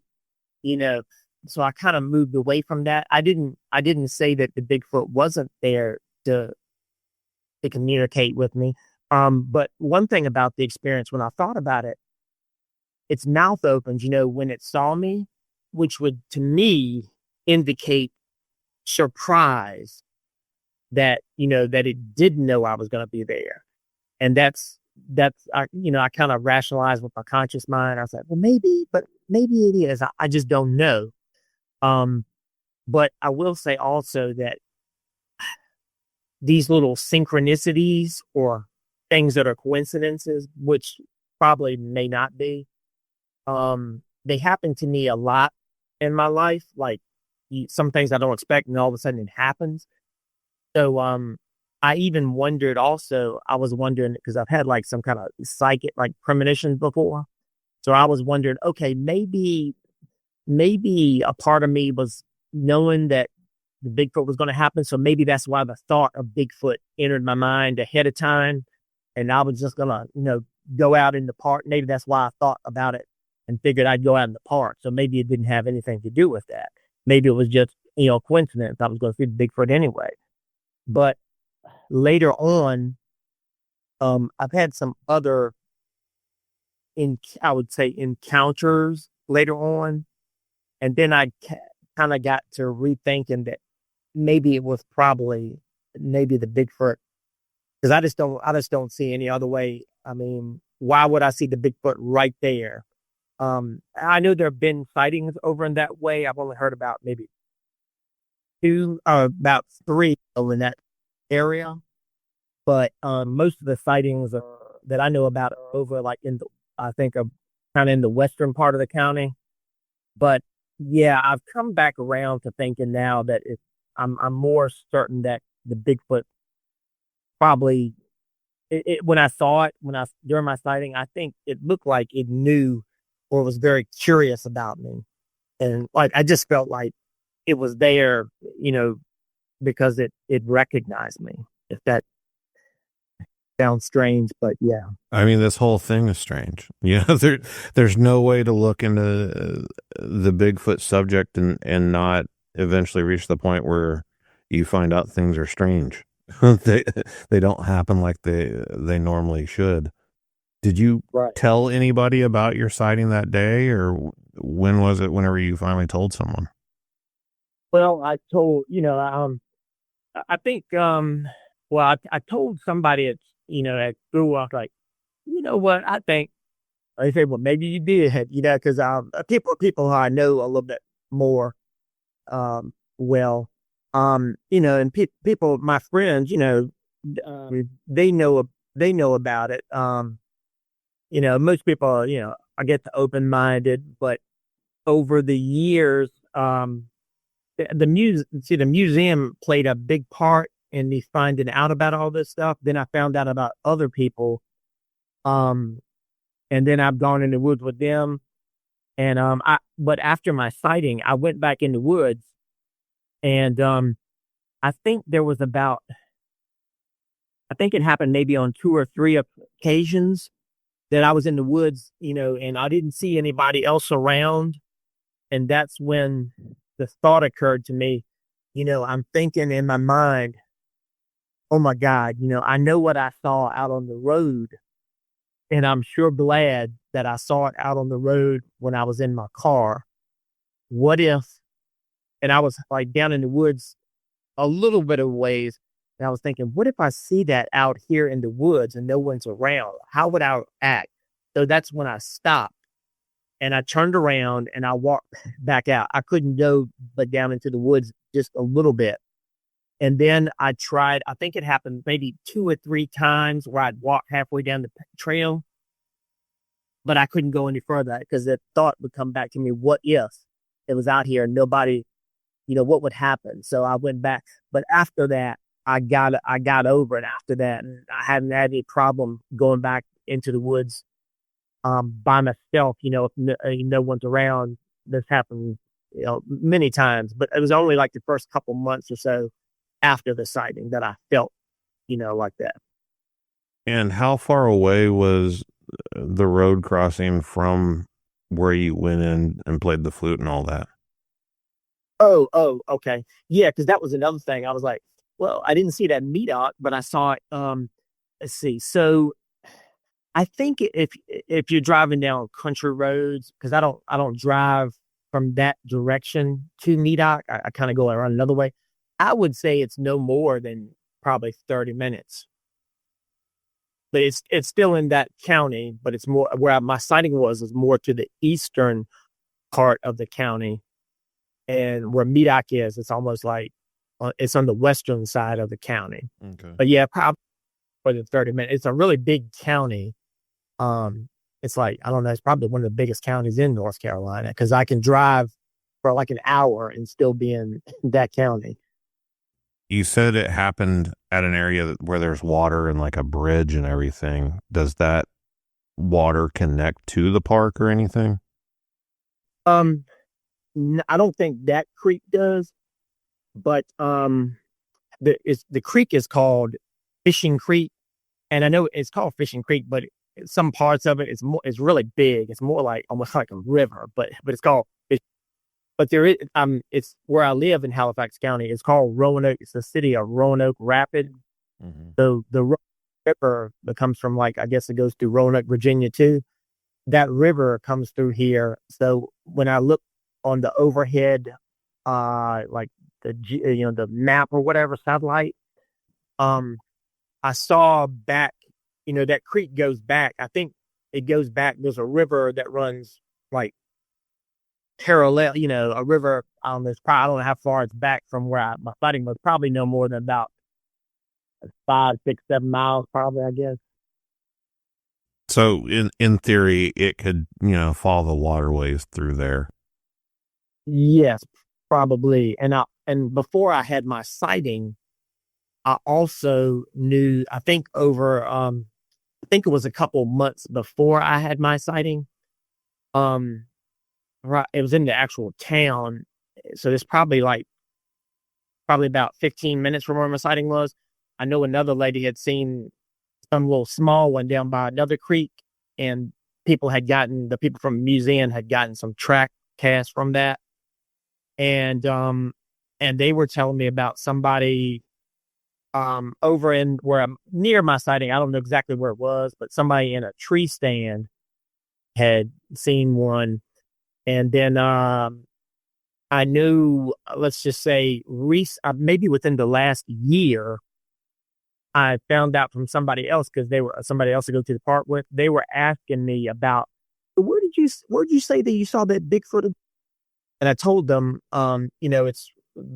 you know. So I kind of moved away from that. I didn't say that the Bigfoot wasn't there to communicate with me. But one thing about the experience, when I thought about it, its mouth opened, when it saw me, which would to me indicate surprise that, that it didn't know I was going to be there. And I kind of rationalized with my conscious mind. I was like, well, maybe it is. I just don't know. But I will say also that these little synchronicities or things that are coincidences, which probably may not be, they happen to me a lot in my life. Like some things I don't expect, and all of a sudden it happens. So, I even wondered also, I was wondering because I've had like some kind of psychic, like premonitions before. So I was wondering, okay, maybe a part of me was knowing that the Bigfoot was going to happen. So maybe that's why the thought of Bigfoot entered my mind ahead of time. And I was just going to, go out in the park. Maybe that's why I thought about it and figured I'd go out in the park. So maybe it didn't have anything to do with that. Maybe it was just, coincidence. I was going to see the Bigfoot anyway. But later on, I've had some other, I would say, encounters later on. And then I kind of got to rethinking that maybe it was maybe the Bigfoot, because I just don't see any other way. I mean, why would I see the Bigfoot right there? I know there have been sightings over in that way. I've only heard about maybe about three in that area, but most of the sightings that I know about are over like I think kind of in the western part of the county. But yeah, I've come back around to thinking now that I'm more certain that the Bigfoot probably when I saw it, during my sighting, I think it looked like it knew or was very curious about me. And like, I just felt like it was there, you know, because it recognized me. If that sounds strange, but yeah. I mean, this whole thing is strange. There's no way to look into the Bigfoot subject and not eventually reach the point where you find out things are strange. they they don't happen like they normally should. Did you Right. tell anybody about your sighting that day, or when was it? Whenever you finally told someone? Well, I told, I think, well, I told somebody at, at school. I was like, you know what? I think they say, well, maybe you did, because people who I know a little bit more, well, and people, my friends, they know about it. Most people, I get the open minded, but over the years, the museum played a big part in me finding out about all this stuff. Then I found out about other people, um, and then I've gone in the woods with them. And but after my sighting, I went back in the woods, and I think there was about, I think it happened maybe on two or three occasions that I was in the woods, and I didn't see anybody else around. And that's when the thought occurred to me, I'm thinking in my mind, oh my God, I know what I saw out on the road. And I'm sure glad that I saw it out on the road when I was in my car. What if, and I was like down in the woods a little bit of ways, and I was thinking, what if I see that out here in the woods and no one's around? How would I act? So that's when I stopped and I turned around and I walked back out. I couldn't go but down into the woods just a little bit. And then I tried, I think it happened maybe two or three times where I'd walk halfway down the trail, but I couldn't go any further because that thought would come back to me. What if it was out here and nobody, what would happen? So I went back. But after that, I got over it after that. And I hadn't had any problem going back into the woods by myself, if no one's around. This happened, many times, but it was only like the first couple months or so after the sighting that I felt, like that. And how far away was the road crossing from where you went in and played the flute and all that? Oh, okay. Yeah, because that was another thing. I was like, well, I didn't see that meetup, but I saw it. Let's see. So I think if you're driving down country roads, because I don't drive from that direction to Medoc, I kind of go around another way. I would say it's no more than probably 30 minutes. But it's still in that county, but it's more where my sighting is more to the eastern part of the county, and where Medoc is, it's almost like it's on the western side of the county. Okay. But yeah, probably more than 30 minutes. It's a really big county. It's like, I don't know, it's probably one of the biggest counties in North Carolina because I can drive for like an hour and still be in that county. You said it happened at an area where there's water and like a bridge and everything. Does that water connect to the park or anything? I don't think that creek does, but the creek is called Fishing Creek, and I know it's called Fishing Creek, but some parts of it it's really big. It's more like almost like a river, but it's called. But there is it's where I live in Halifax County. It's called Roanoke. It's the city of Roanoke Rapid. Mm-hmm. So the river that comes from, like, I guess it goes through Roanoke, Virginia too. That river comes through here. So when I look on the overhead, like the map or whatever satellite, I saw back. That creek goes back. I think it goes back. There's a river that runs like parallel, a river on this. I don't know how far it's back from where my sighting was. Probably no more than about 5, 6, 7 miles, probably, I guess. So in theory, it could, follow the waterways through there. Yes, probably. And before I had my sighting, I also knew, I think I think it was a couple months before I had my sighting. Um, right, it was in the actual town, so it's probably about 15 minutes from where my sighting was. I know another lady had seen some little small one down by another creek, and the people from the museum had gotten some track casts from that, and they were telling me about somebody over in where I'm near my sighting. I don't know exactly where it was, but somebody in a tree stand had seen one. And then I knew, let's just say, maybe within the last year, I found out from somebody else because they were somebody else to go to the park with. They were asking me about where did you say that you saw that Bigfoot? And I told them, it's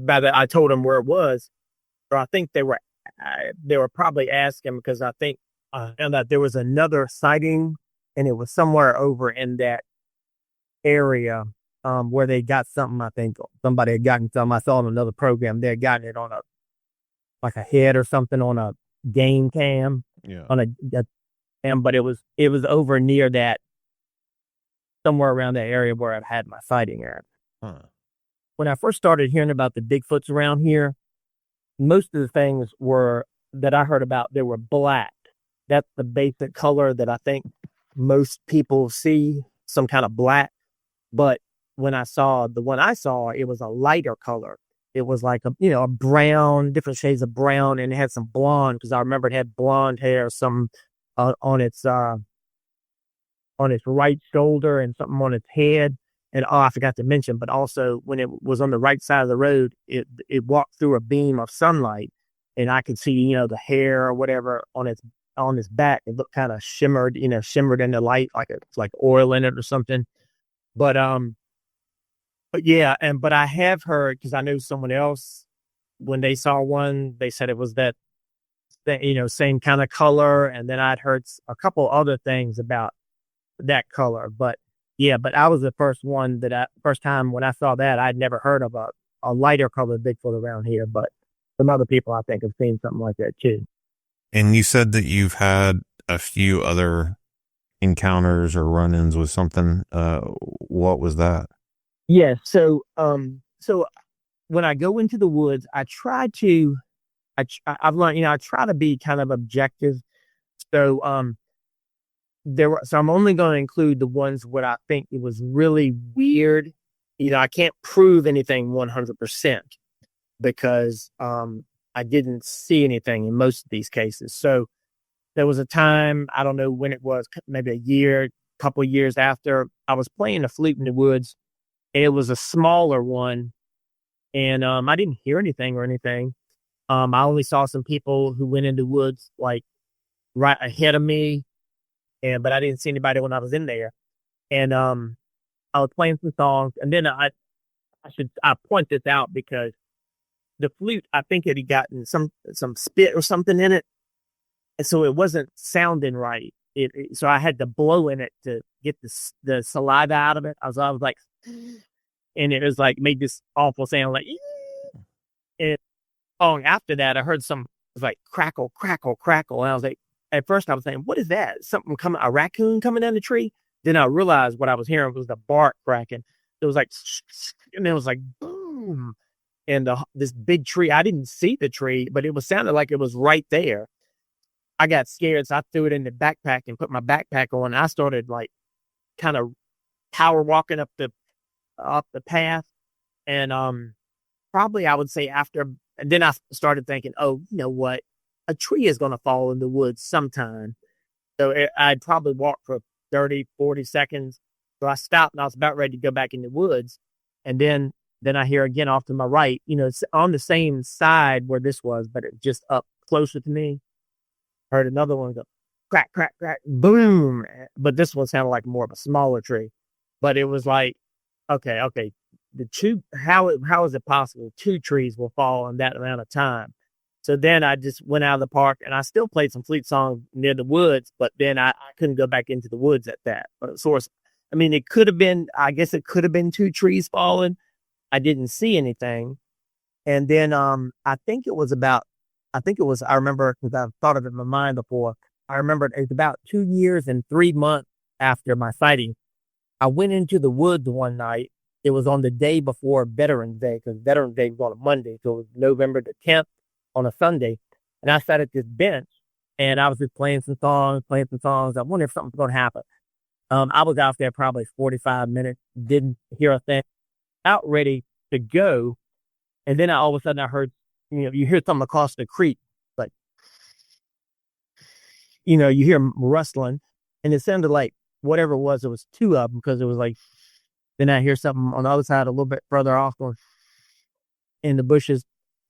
I told them where it was. Or I think they were probably asking because I think I found out there was another sighting, and it was somewhere over in that area where they got something. I think somebody had gotten something. I saw in another program they had gotten it on like a head or something on a game cam Yeah. on but it was over near that, somewhere around that area where I've had my sighting at. Huh. When I first started hearing about the Bigfoots around here, most of the things were that I heard about, they were black. That's the basic color that I think most people see, some kind of black. But when I saw the one I saw, it was a lighter color. It was like a brown, different shades of brown, and it had some blonde because I remember it had blonde hair, some on its right shoulder and something on its head. And I forgot to mention, but also when it was on the right side of the road, it walked through a beam of sunlight, and I could see the hair or whatever on its back. It looked kind of shimmered in the light, like it's like oil in it or something. But yeah, but I have heard, because I knew someone else, when they saw one, they said it was that same kind of color, and then I'd heard a couple other things about that color. But yeah, but I was the first time when I saw that. I'd never heard of a lighter colored Bigfoot around here, but some other people I think have seen something like that too. And you said that you've had a few other encounters or run-ins with something. What was that? Yeah, so when I go into the woods, I've learned, I try to be kind of objective. So so I'm only going to include the ones where I think it was really weird. I can't prove anything 100% because I didn't see anything in most of these cases. So there was a time, I don't know when it was, maybe a year, couple years after, I was playing the flute in the woods, and it was a smaller one, and I didn't hear anything or anything. I only saw some people who went into woods like right ahead of me, but I didn't see anybody when I was in there. And I was playing some songs, and then I point this out because the flute, I think it had gotten some spit or something in it, and so it wasn't sounding right. So I had to blow in it to get the saliva out of it. I was like, and it was like made this awful sound like. And long after that, I heard it was like crackle, crackle, crackle, and I was like, at first I was saying, "What is that? Something coming? A raccoon coming down the tree?" Then I realized what I was hearing was the bark cracking. It was like, and it was like boom, and this big tree. I didn't see the tree, but it was sounded like it was right there. I got scared, so I threw it in the backpack and put my backpack on. And I started like kind of power walking up the path, and probably I would say after. And then I started thinking, oh, you know what? A tree is going to fall in the woods sometime. So I'd probably walk for 30, 40 seconds. So I stopped and I was about ready to go back in the woods. And then I hear again off to my right, it's on the same side where this was, but it just up closer to me. Heard another one go crack, crack, crack, boom. But this one sounded like more of a smaller tree. But it was like, okay. How is it possible two trees will fall in that amount of time? So then I just went out of the park, and I still played some flute songs near the woods, but then I couldn't go back into the woods at that source. I mean, I guess it could have been two trees falling. I didn't see anything. And then I think it was about I think it was, I remember because I've thought of it in my mind before. I remember it was about 2 years and 3 months after my sighting. I went into the woods one night. It was on the day before Veterans Day because Veterans Day was on a Monday. So it was November the 10th on a Sunday. And I sat at this bench and I was just playing some songs, playing some songs. I wonder if something's going to happen. I was out there probably 45 minutes, didn't hear a thing, out ready to go. And then all of a sudden I heard, you hear something across the creek, like, you hear rustling and it sounded like whatever it was two of them because it was like, then I hear something on the other side a little bit further off in the bushes.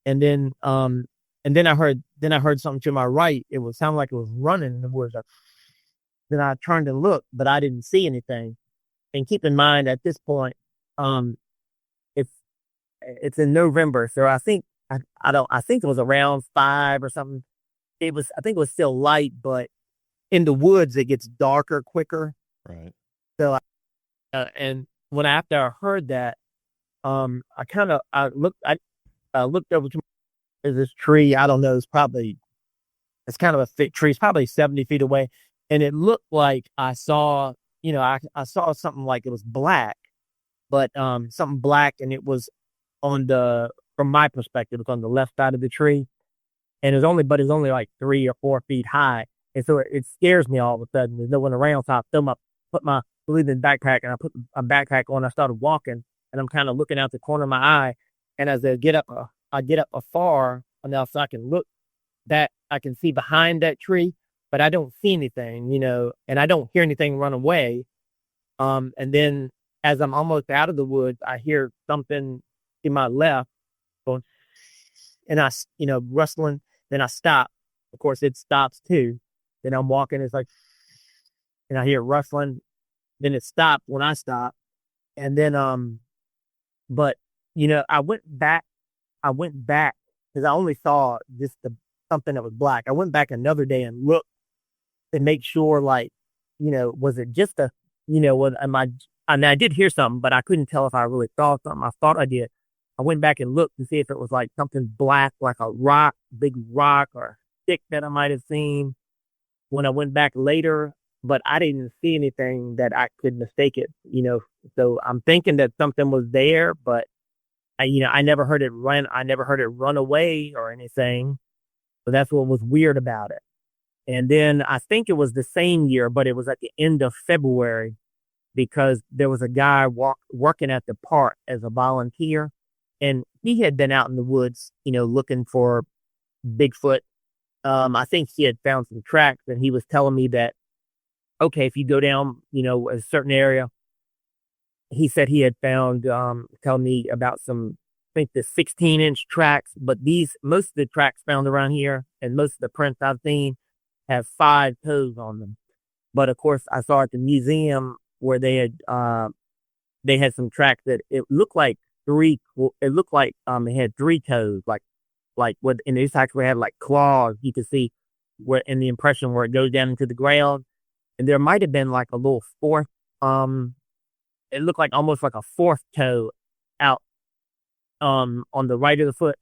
And then I heard something to my right. It would sound like it was running in the woods. Then I turned and looked, but I didn't see anything. And keep in mind at this point, if it's in November, so I think I think it was around 5 or something. I think it was still light, but in the woods it gets darker quicker. Right. So, and after I heard that, I looked over to this tree. I don't know. It's kind of a thick tree. It's probably 70 feet away. And it looked like I saw, I saw something like it was black, but, something black. And it was from my perspective, it's on the left side of the tree. And it's only like 3 or 4 feet high. And so it scares me all of a sudden. There's no one around. So I put my bleeding backpack and I put a backpack on. I started walking and I'm kind of looking out the corner of my eye. And as I get up afar enough so I can look that I can see behind that tree, but I don't see anything, and I don't hear anything run away. And then as I'm almost out of the woods, I hear something to my left going, and rustling. Then I stop. Of course, it stops too. Then I'm walking. It's like, and I hear rustling. Then it stopped when I stopped. And then, but I went back because I only saw just something that was black. I went back another day and looked to make sure, like, was it just and I did hear something, but I couldn't tell if I really saw something. I thought I did. I went back and looked to see if it was like something black, like a rock, big rock or stick that I might have seen when I went back later, but I didn't see anything that I could mistake it, so I'm thinking that something was there, but I never heard it run. I never heard it run away or anything. So that's what was weird about it. And then I think it was the same year, but it was at the end of February because there was a guy working at the park as a volunteer. And he had been out in the woods, looking for Bigfoot. I think he had found some tracks and he was telling me that, okay, if you go down, a certain area, he said he had found, telling me about some, I think the 16-inch tracks, but most of the tracks found around here and most of the prints I've seen have 5 toes on them. But of course I saw at the museum where they had some tracks that it looked like it had 3 toes, like what in these tracks where it had like claws, you could see where in the impression where it goes down into the ground. And there might have been like a little fourth, it looked like almost like a 4th toe out on the right of the foot.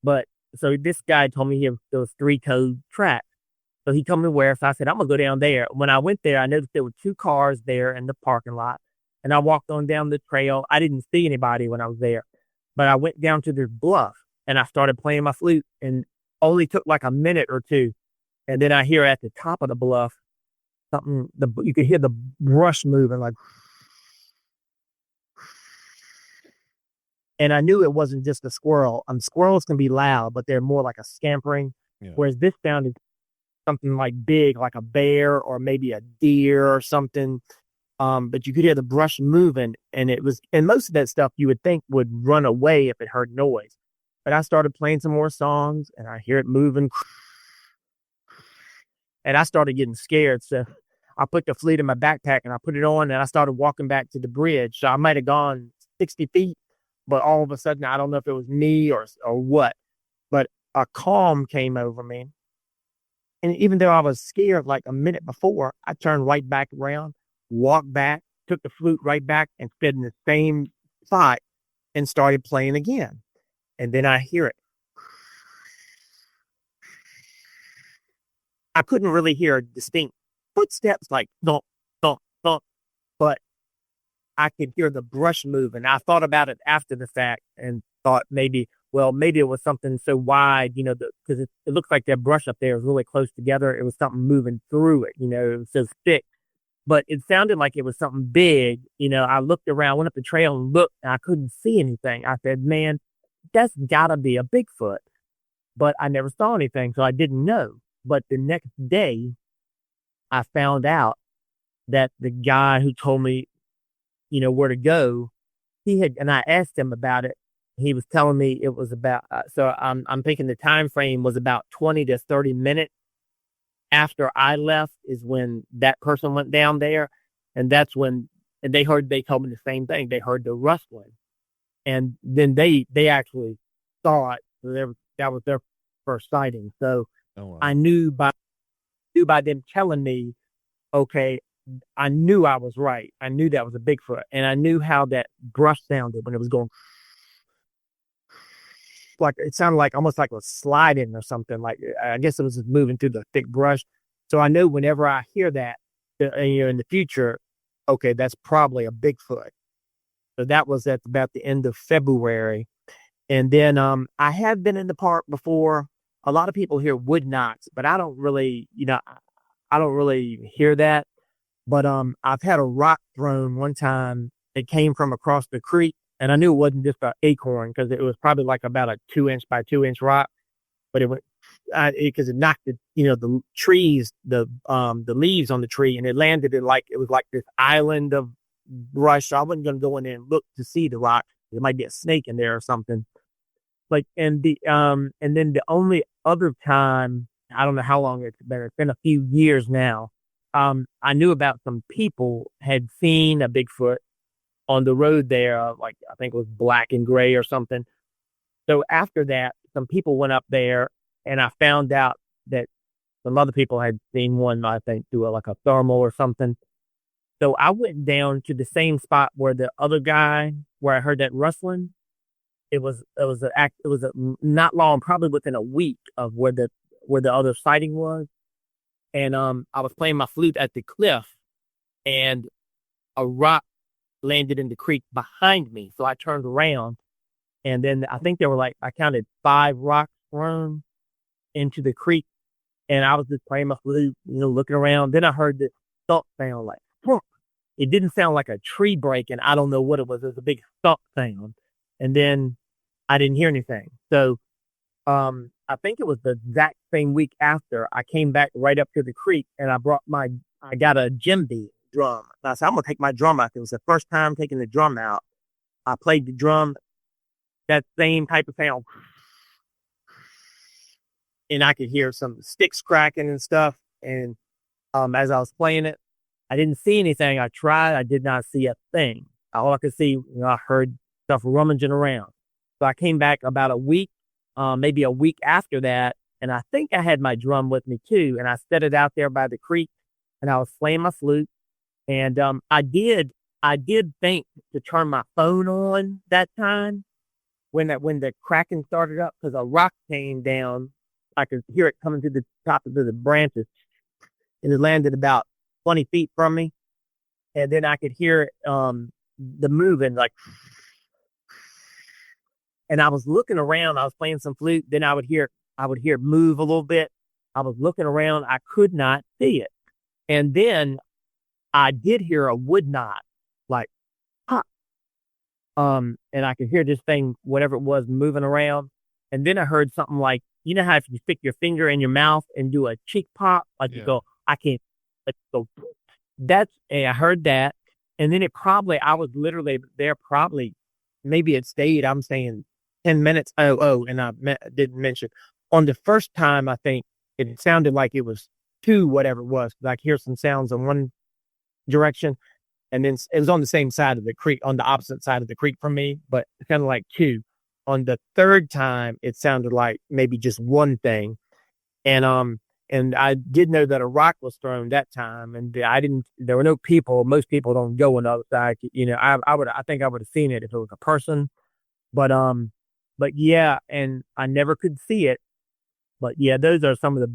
But so this guy told me there was 3-toed tracks. So he told me where. So I said, I'm gonna go down there. When I went there, I noticed there were 2 cars there in the parking lot. And I walked on down the trail. I didn't see anybody when I was there. But I went down to this bluff and I started playing my flute and only took like a minute or two. And then I hear at the top of the bluff you could hear the brush moving like. And I knew it wasn't just a squirrel. Squirrels can be loud, but they're more like a scampering. Yeah. Whereas this sounded something like big, like a bear or maybe a deer or something. But you could hear the brush moving and most of that stuff you would think would run away if it heard noise. But I started playing some more songs and I hear it moving. And I started getting scared. So I put the flute in my backpack and I put it on and I started walking back to the bridge. So I might have gone 60 feet. But all of a sudden, I don't know if it was me or what, but a calm came over me. And even though I was scared like a minute before, I turned right back around, walked back, took the flute right back and stood in the same spot and started playing again. And then I hear it. I couldn't really hear distinct footsteps like thump, thump, thump, but I could hear the brush move. And I thought about it after the fact and thought maybe, well, maybe it was something so wide, because it looks like that brush up there is really close together. It was something moving through it, it was so thick. But it sounded like it was something big. I looked around, went up the trail and looked, and I couldn't see anything. I said, man, that's gotta be a Bigfoot. But I never saw anything, so I didn't know. But the next day, I found out that the guy who told me, where to go, and I asked him about it. He was telling me it was about, so I'm thinking the time frame was about 20 to 30 minutes after I left is when that person went down there. And that's when, and they told me the same thing. They heard the rustling. And then they actually saw it. So that was their first sighting. So wow. I knew by them telling me, okay, I knew I was right. I knew that was a Bigfoot. And I knew how that brush sounded when it was going, like it sounded like almost like it was sliding or something. Like I guess it was just moving through the thick brush. So I knew whenever I hear that, in the future, okay, that's probably a Bigfoot. So that was at about the end of February. And then I have been in the park before. A lot of people hear wood knocks, but I don't really, I don't really hear that. But I've had a rock thrown one time. It came from across the creek. And I knew it wasn't just an acorn because it was probably like about a 2-inch by 2-inch rock, but it went because it knocked the trees, the leaves on the tree, and it landed in it was like this island of brush. So I wasn't going to go in there and look to see the rock. There might be a snake in there or something. And then the only other time, I don't know how long it's been. It's been a few years now. I knew about some people had seen a Bigfoot on the road there, I think it was black and gray or something. So after that, some people went up there, and I found out that some other people had seen one, I think, through a thermal or something. So I went down to the same spot where the other guy, where I heard that rustling. It was not long, probably within a week of where the other sighting was. And I was playing my flute at the cliff, and a rock landed in the creek behind me. So I turned around, and then I think there were I counted 5 rocks thrown into the creek, and I was just playing my flute, looking around. Then I heard this thump sound thump. It didn't sound like a tree breaking. I don't know what it was. It was a big thump sound. And then I didn't hear anything. So I think it was the exact same week after I came back right up to the creek, and I got a djembe drum. I said, I'm going to take my drum out. It was the first time taking the drum out. I played the drum, that same type of sound. And I could hear some sticks cracking and stuff. And as I was playing it, I didn't see anything. I tried. I did not see a thing. All I could see, I heard stuff rummaging around. So I came back about a week, maybe a week after that. And I think I had my drum with me too. And I set it out there by the creek, and I was playing my flute. And I did think to turn my phone on that time when the cracking started up, because a rock came down. I could hear it coming to the top of the branches, and it landed about 20 feet from me. And then I could hear the moving, and I was looking around. I was playing some flute. Then I would hear it move a little bit. I was looking around. I could not see it. And then I did hear a wood knot, pop. And I could hear this thing, whatever it was, moving around. And then I heard something like, you know how if you stick your finger in your mouth and do a cheek pop, you go, I can't, go. And I heard that. And then I was literally there maybe it stayed, I'm saying 10 minutes. And I didn't mention on the first time, I think it sounded like it was 2, whatever it was. I could hear some sounds in one direction, and then it was on the same side of the creek, on the opposite side of the creek from me, but kind of like 2. On the third time, it sounded like maybe just one thing. And I did know that a rock was thrown that time, and there were no people. Most people don't go on the other side. I think I would have seen it if it was a person, but yeah, and I never could see it. But yeah, those are some of the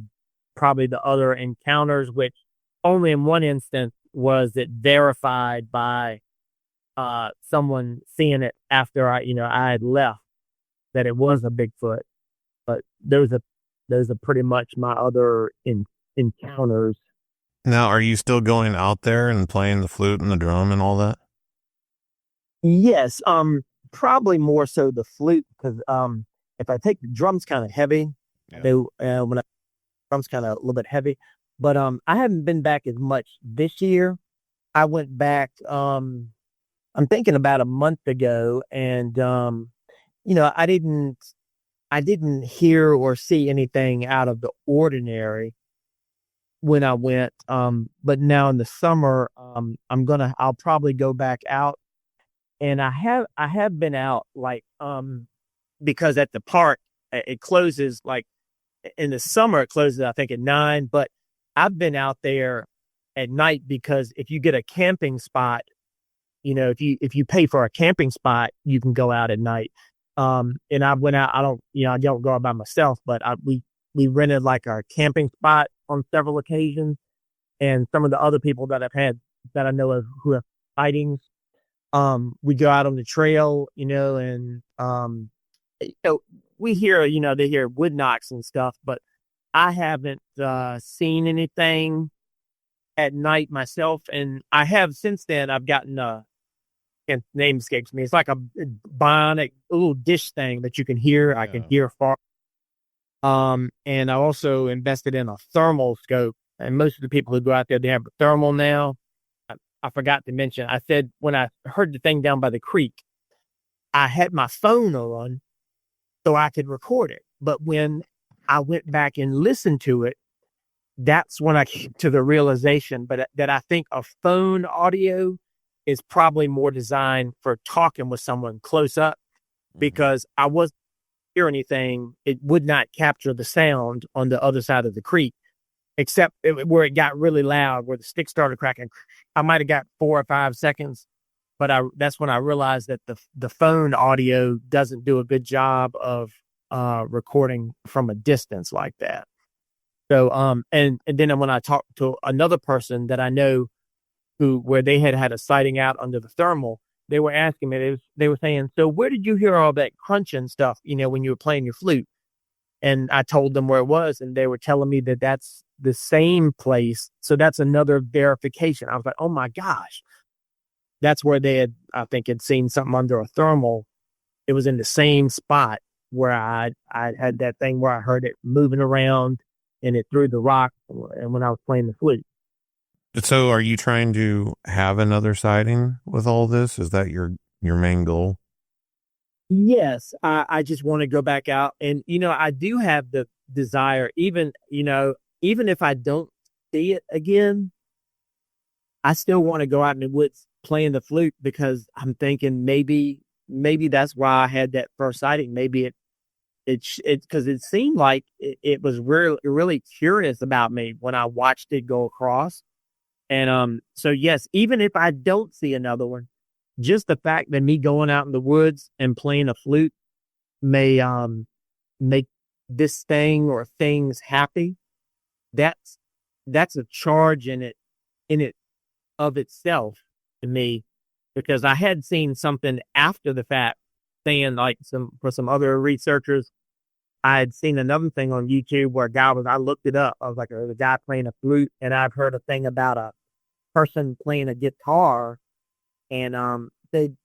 probably the other encounters, which only in one instance was it verified by someone seeing it after I had left that it was a Bigfoot. But those are pretty much my other encounters. Now, are you still going out there and playing the flute and the drum and all that? Yes, probably more so the flute because if I take the drums kind of heavy, Yeah. when I drums kind of a little bit heavy, but I haven't been back as much this year. I went back I'm thinking about a month ago, and I didn't hear or see anything out of the ordinary when I went. But now in the summer, I'll probably go back out, and I have been out like because at the park it closes like in the summer it closes I think at 9, but I've been out there at night because if you get a camping spot, if you pay for a camping spot, you can go out at night. And I went out. I don't go out by myself, but we rented like our camping spot on several occasions, and some of the other people that I know of who have sightings, we go out on the trail, and we hear, they hear wood knocks and stuff, but I haven't seen anything at night myself, and I have since then. I've gotten and name escapes me. It's like a bionic little dish thing that you can hear. I can hear far. And I also invested in a thermal scope. And most of the people who go out there, they have a thermal now. I forgot to mention, I said when I heard the thing down by the creek, I had my phone on so I could record it. But when I went back and listened to it, that's when I came to the realization that I think a phone audio is probably more designed for talking with someone close up, because I wasn't hear anything. It would not capture the sound on the other side of the creek, except where it got really loud, where the stick started cracking. I might have got 4 or 5 seconds, but that's when I realized that the phone audio doesn't do a good job of recording from a distance like that. So and then when I talked to another person that I know where they had a sighting out under the thermal, they were asking me, they were saying, so where did you hear all that crunching stuff, when you were playing your flute? And I told them where it was, and they were telling me that that's the same place. So that's another verification. I was like, oh my gosh, that's where I think had seen something under a thermal. It was in the same spot where I had that thing where I heard it moving around and it threw the rock, and when I was playing the flute. So are you trying to have another sighting with all this? Is that your main goal? Yes, I just want to go back out, and I do have the desire, even if I don't see it again, I still want to go out in the woods playing the flute, because I'm thinking maybe that's why I had that first sighting. Maybe it's because it seemed like it was really, really curious about me when I watched it go across. And so yes, even if I don't see another one, just the fact that me going out in the woods and playing a flute may make this thing or things happy. That's a charge in it of itself to me, because I had seen something after the fact saying, like, for some other researchers, I had seen another thing on YouTube where I looked it up. I was like, there's a guy playing a flute, and I've heard a thing about a person playing a guitar, and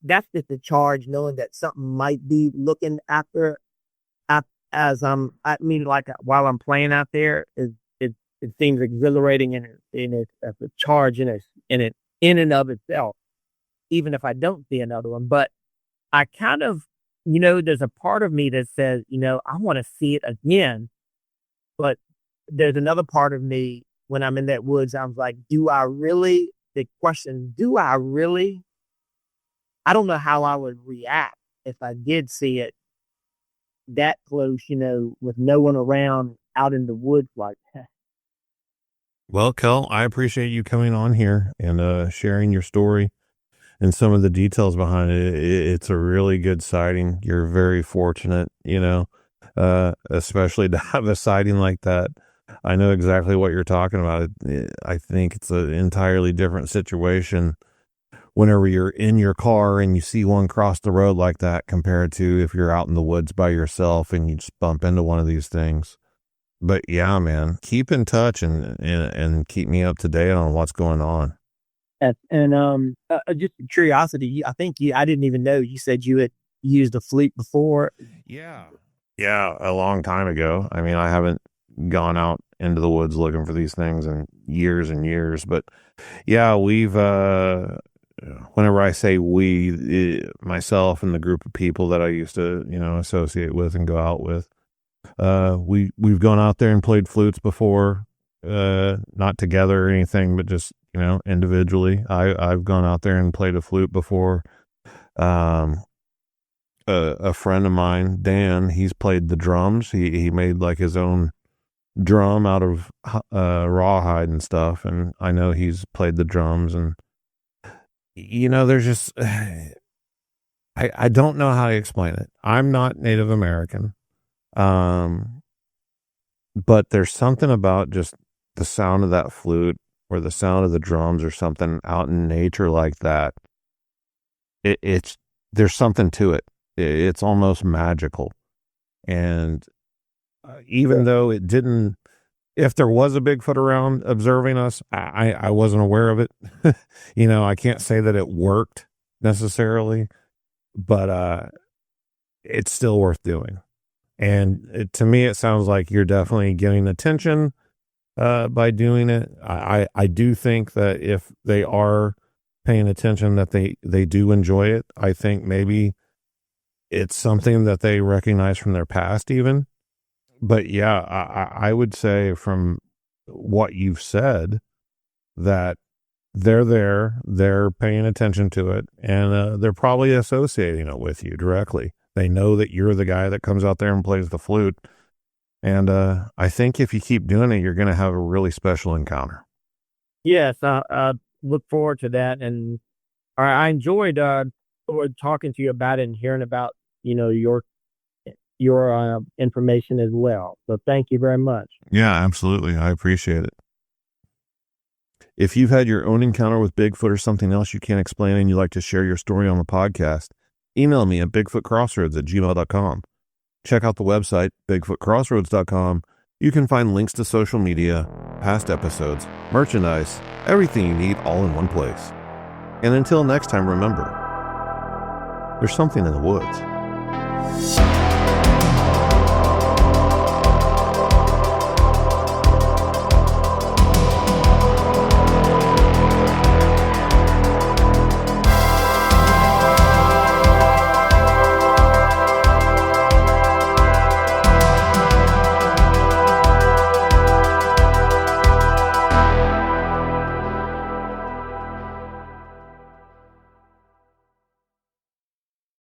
that's just a charge, knowing that something might be looking after, like while I'm playing out there, it seems exhilarating, and it's a charge in and of itself, even if I don't see another one. But I kind of, there's a part of me that says, I want to see it again. But there's another part of me when I'm in that woods, I was like, do I really? I don't know how I would react if I did see it that close, with no one around out in the woods like that. Well, Kel, I appreciate you coming on here and sharing your story and some of the details behind it. It's a really good sighting. You're very fortunate, especially to have a sighting like that. I know exactly what you're talking about. I think it's an entirely different situation whenever you're in your car and you see one cross the road like that compared to if you're out in the woods by yourself and you just bump into one of these things. But yeah, man, keep in touch and keep me up to date on what's going on. And just curiosity, I didn't even know you said you had used a flute before. Yeah. Yeah, a long time ago. I mean, I haven't gone out into the woods looking for these things in years and years, but yeah, we've whenever I say we, myself and the group of people that I used to, associate with and go out with, we've gone out there and played flutes before, not together or anything, but just, individually. I've gone out there and played a flute before. A friend of mine, Dan, he's played the drums. He made like his own drum out of rawhide and stuff, and I know he's played the drums. And there's just I don't know how to explain it. I'm not Native American, but there's something about just the sound of that flute or the sound of the drums or something out in nature like that. There's something to it. It's almost magical. And even though it didn't, if there was a Bigfoot around observing us, I wasn't aware of it. I can't say that it worked necessarily, but it's still worth doing. And to me, it sounds like you're definitely getting attention by doing it. I do think that if they are paying attention, that they do enjoy it. I think maybe it's something that they recognize from their past even. But yeah, I would say from what you've said that they're there, they're paying attention to it, and they're probably associating it with you directly. They know that you're the guy that comes out there and plays the flute. And I think if you keep doing it, you're going to have a really special encounter. Yes, I look forward to that. And I enjoyed talking to you about it and hearing about, your information as well. So thank you very much. Yeah, absolutely. I appreciate it. If you've had your own encounter with Bigfoot or something else you can't explain and you'd like to share your story on the podcast, email me at bigfootcrossroads@gmail.com. Check out the website, bigfootcrossroads.com. You can find links to social media, past episodes, merchandise, everything you need all in one place. And until next time, remember, there's something in the woods.